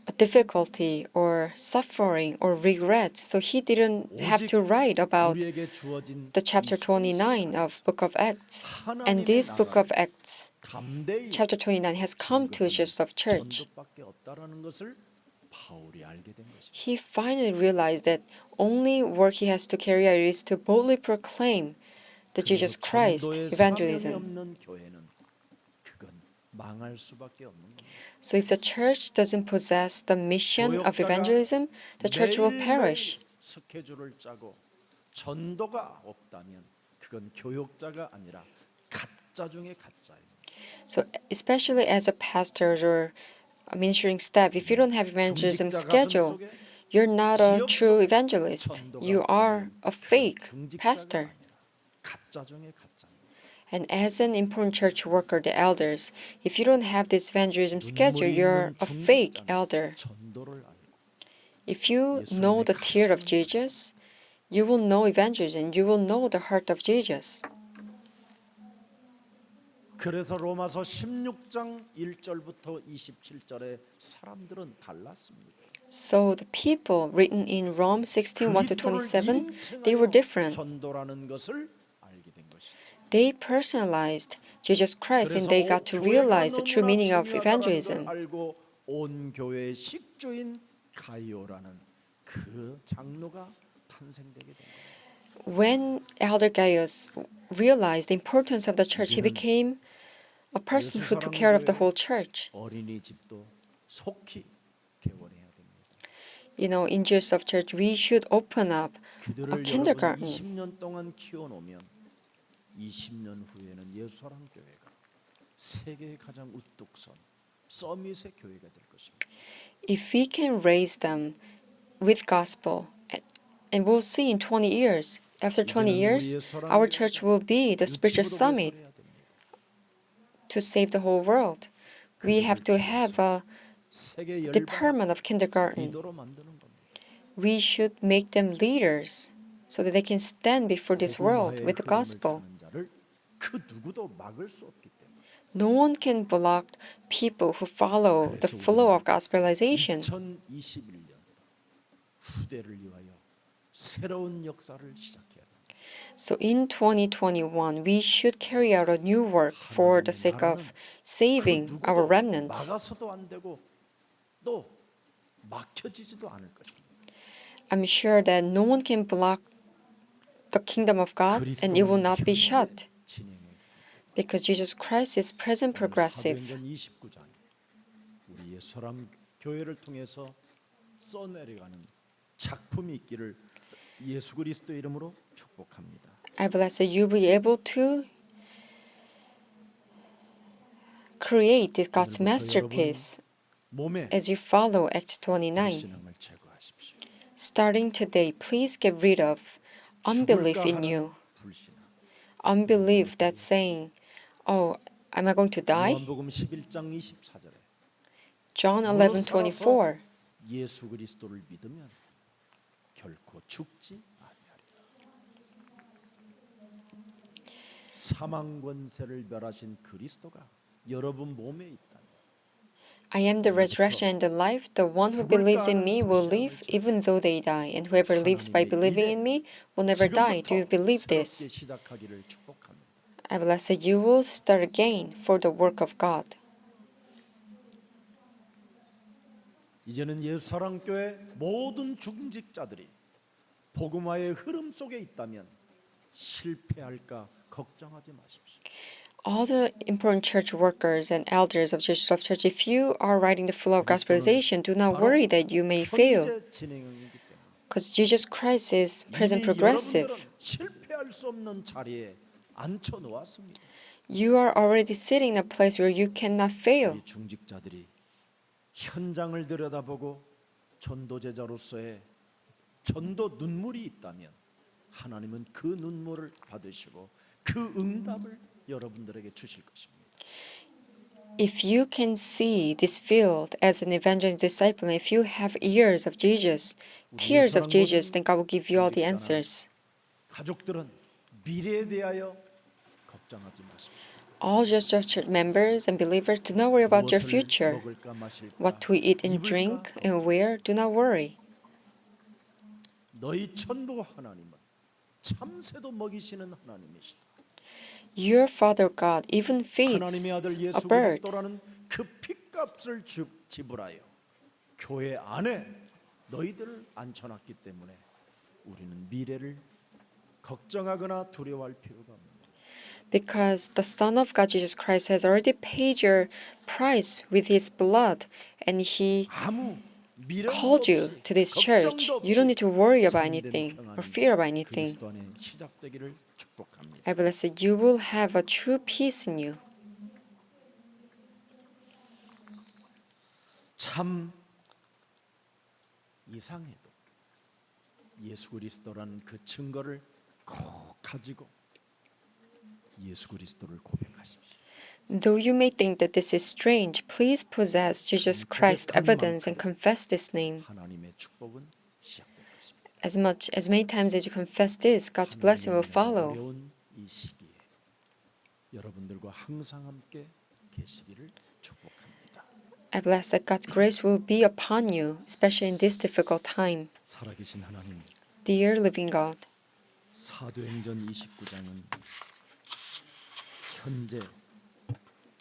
a difficulty or suffering or regret. So he didn't have to write about 우리에게 주어진 the chapter 이 29 of Book of Acts. And 하나님의 this Book 나라를 of Acts, 담대히 chapter 29, has come to Jerusalem church. 전도밖에 없다라는 것을 바울이 알게 된 것입니다. He finally realized that only work he has to carry out is to boldly proclaim the Jesus 그래서 Christ 전도의 사명이 evangelism. 없는 교회는 그건 망할 수밖에 없는 겁니다. So if the church doesn't possess the mission of evangelism, the church will perish. 스케줄을 짜고 전도가 없다면 그건 교역자가 아니라 가짜 중에 가짜입니다. So especially as a pastor or a ministering staff, if you don't have evangelism 중직자 가슴 schedule, 속에 you're not a 지역 true 속에 evangelist. 전도가 You are a fake 중직자가 pastor. 아니라 가짜 중에 가짜입니다. And as an important church worker, the elders, if you don't have this evangelism schedule, 눈물이 you're 있는 a fake 중직자는 elder. 전도를 알고 If you know the tear of Jesus, you will know evangelism. You will know the heart of Jesus. 그래서 로마서 16장 1절부터 27절에 사람들은 달랐습니다. So the people written in Rome 16, 1 to 27, they were different. 전도라는 것을 알게 된 것이죠. They personalized Jesus Christ and 그래서 they got to 교회가 realize the true 너무나 meaning of 중요하다는 evangelism. 걸 알고 온 교회의 식주인 가이오라는 그 장로가 탄생되게 된 거예요. When Elder Gaius realized the importance of the church, he became a person who took care of the whole church. 어린이집도 속히 개원해야 됩니다. You know, in Jesus of Church, we should open up 그들을 a kindergarten. 20년 동안 키워놓으면 20년 후에는 예수사랑 교회가 세계의 가장 우뚝 선 서밋의 교회가 될 것입니다. If we can raise them with gospel, and we'll see in 20 years, after 20 years, our church will be the spiritual summit to save the whole world. We have to have a 세계 department of kindergarten. 리더로 만드는 겁니다. We should make them leaders so that they can stand before this world with the gospel. 그 누구도 막을 수 없기 때문에 No one can block people who follow the flow of gospelization. 2021년 후대를 위하여 새로운 역사를 시작해야 됩니다. So in 2021, we should carry out a new work for the sake of saving our remnants. 막아서도 안 되고 또 막혀지지도 않을 것입니다. I'm sure that no one can block the kingdom of God and it will not be shut because Jesus Christ is present progressive. 사도행전 29장 우리의 서람 교회를 통해서 써내려가는 작품이 있기를 예수 그리스도 이름으로 축복합니다. I bless that you will be able to create this God's masterpiece 몸에 as you follow Acts 29. 신앙을 제거하십시오. Starting today, please get rid of unbelief in you. 불신앙. Unbelief that's saying, oh, am I going to die? 요한복음 11장 24절에 John 11:24. 예수 그리스도를 믿으면 결코 죽지 아니하리라. 사망 권세를 멸하신 그리스도가 여러분 몸에 있다면 I am the resurrection and the life. The one who believes in me will live even though they die, and whoever lives by believing in me will never die. Do you believe this? 새롭게 시작하기를 축복합니다. I bless that you will start again for the work of God. 이제는 예수사랑교회 모든 중직자들이 복음화의 흐름 속에 있다면 실패할까 걱정하지 마십시오. All the important church workers and elders of Jesus of Church, if you are riding the flow of gospelization, do not worry that you may fail, 현재 진행이기 때문에 because Jesus Christ is present 이미 progressive. 여러분들은 실패할 수 없는 자리에 앉혀 놓았습니다. You are already sitting in a place where you cannot fail. 우리 중직자들이 현장을 들여다보고 전도제자로서의 전도 눈물이 있다면 하나님은 그 눈물을 받으시고 그 응답을 여러분들에게 주실 것입니다. If you can see this field as an evangelist disciple, and if you have ears of Jesus, tears of Jesus, then God will give you all the answers. 가족들은 미래에 대하여 걱정하지 마십시오. all just church members and believers, do not worry about your 무엇을 future. 먹을까 마실까 What to eat and 입을까 drink and where, do not worry. 너희 천부 하나님은 참새도 먹이시는 하나님이시다. Your Father God even feeds 하나님의 아들 a 예수 bird. 그리스도라는 그 핏값을 지불하여 교회 안에 너희들을 앉혀놨기 때문에 우리는 미래를 걱정하거나 두려워할 필요가 없는 거예요. Because the Son of God Jesus Christ has already paid your price with His blood, and He 아무 미련도 called you 없이 to this church. 걱정도 You don't need to worry about 참된 anything or 평안이 fear about anything. 그리스도 안에 시작되기를 축복합니다. I bless that you will have a true peace in you. 참 이상해도 예수 그리스도라는 그 증거를 꼭 가지고 예수 그리스도를 고백하십시오. Though you may think that this is strange, please possess Jesus Christ's evidence and confess this name. 하나님의 축복은 시작될 것입니다. As many times as you confess this, God's blessing will follow. 어려운 이 시기에 여러분들과 항상 함께 계시기를 축복합니다. I bless that God's grace will be upon you, especially in this difficult time. 살아계신 하나님, Dear living God, 사도행전 29장은 현재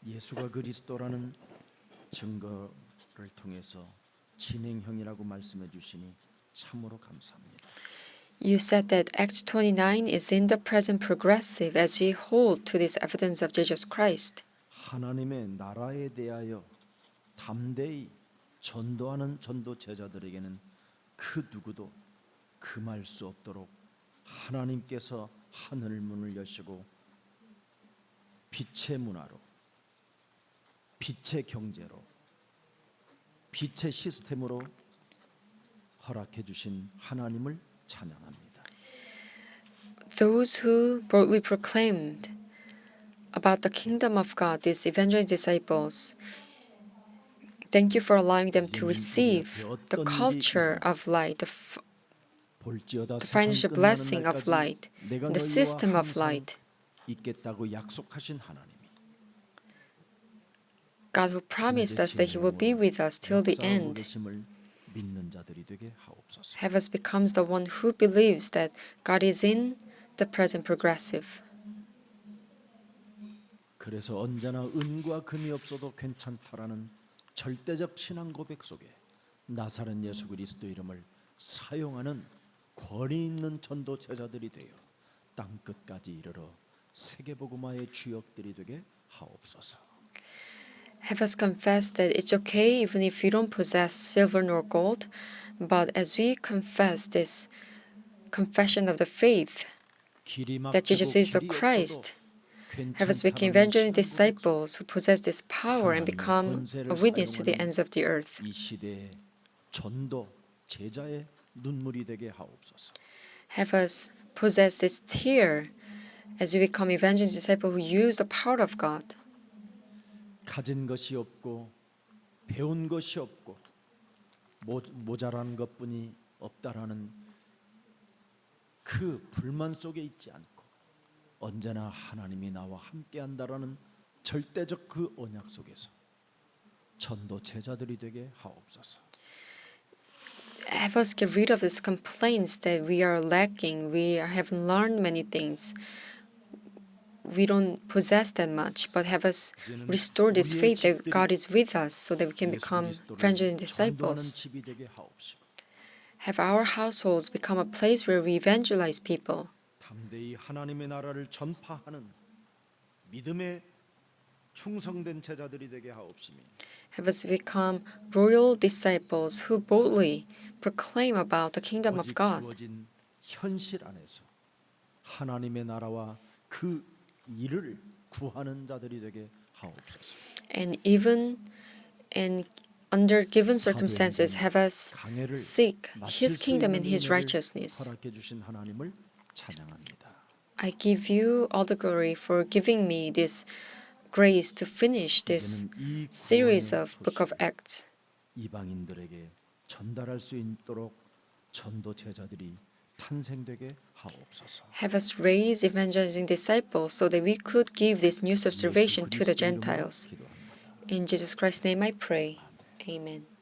예수가 그리스도라는 증거를 통해서 진행형이라고 말씀해 주시니 참으로 감사합니다. you said that Acts 29 is in the present progressive as we hold to this evidence of Jesus Christ. 하나님의 나라에 대하여 담대히 전도하는 전도 제자들에게는 그 누구도 금할 수 없도록 하나님께서 하늘 문을 여시고 빛의 문화로, 빛의 경제로, 빛의 시스템으로 허락해 주신 하나님을 찬양합니다. Those who boldly proclaimed about the kingdom of God, these evangelist disciples, thank you for allowing them to receive the culture of light, 볼지어다 the 세상 financial 끝나는 blessing of 날까지 light, 내가 the 너희와 system of 항상 light. 있겠다고 약속하신 하나님이 God who promised us that He will be with us till the 역사하고 end. 계심을 믿는 자들이 되게 하옵소서. Have us becomes the one who believes that God is in the present progressive. 그래서 언제나 은과 금이 없어도 괜찮다라는 절대적 신앙 고백 속에 나사렛 예수 그리스도 이름을 사용하는 권위 있는 전도 제자들이 되어 땅 끝까지 이르러 세계복음화의 주역들이 되게 하옵소서. Have us confess that it's okay even if you don't possess silver nor gold, but as we confess this confession of the faith that Jesus is the Christ, have us become evangelist disciples who possess this power and become a witness to the ends of the earth. 이 시대의 전도 제자의 눈물이 되게 하옵소서. Have us possess this tear as we become evangelist disciples who use the power of God. 가진 것이 없고 배운 것이 없고 모자란 것뿐이 없다라는 그 불만 속에 있지 않고 언제나 하나님이 나와 함께한다라는 절대적 그 언약 속에서 전도 제자들이 되게 하옵소서. Have us get rid of these complaints that we are lacking, haven't learned many things. We don't possess that much, but have us restore this faith that God is with us so that we can become evangelist disciples. 집이 되게 하옵시고 Have our households become a place where we evangelize people. 담대히 하나님의 나라를 전파하는 믿음의 충성된 제자들이 되게 하옵시며 Have us become royal disciples who boldly proclaim about the kingdom of 오직 God. 주어진 현실 안에서 하나님의 나라와 그 일을 구하는 자들이 되게 하옵소서. And even under given circumstances, have us 강해를 seek 마칠 His 수 kingdom 있는 and His 은혜를 righteousness. 허락해 주신 하나님을 찬양합니다. I give you all the glory for giving me this grace to finish this 이제는 이 series 구원의 of Book of 소식을 Acts. 이방인들에게 전달할 수 있도록 전도 제자들이 탄생되게 하옵소서. Have us raise evangelizing disciples so that we could give this news of salvation to the 예수 그리스도 이름으로 Gentiles. 기도합니다. In Jesus Christ's name I pray. Amen.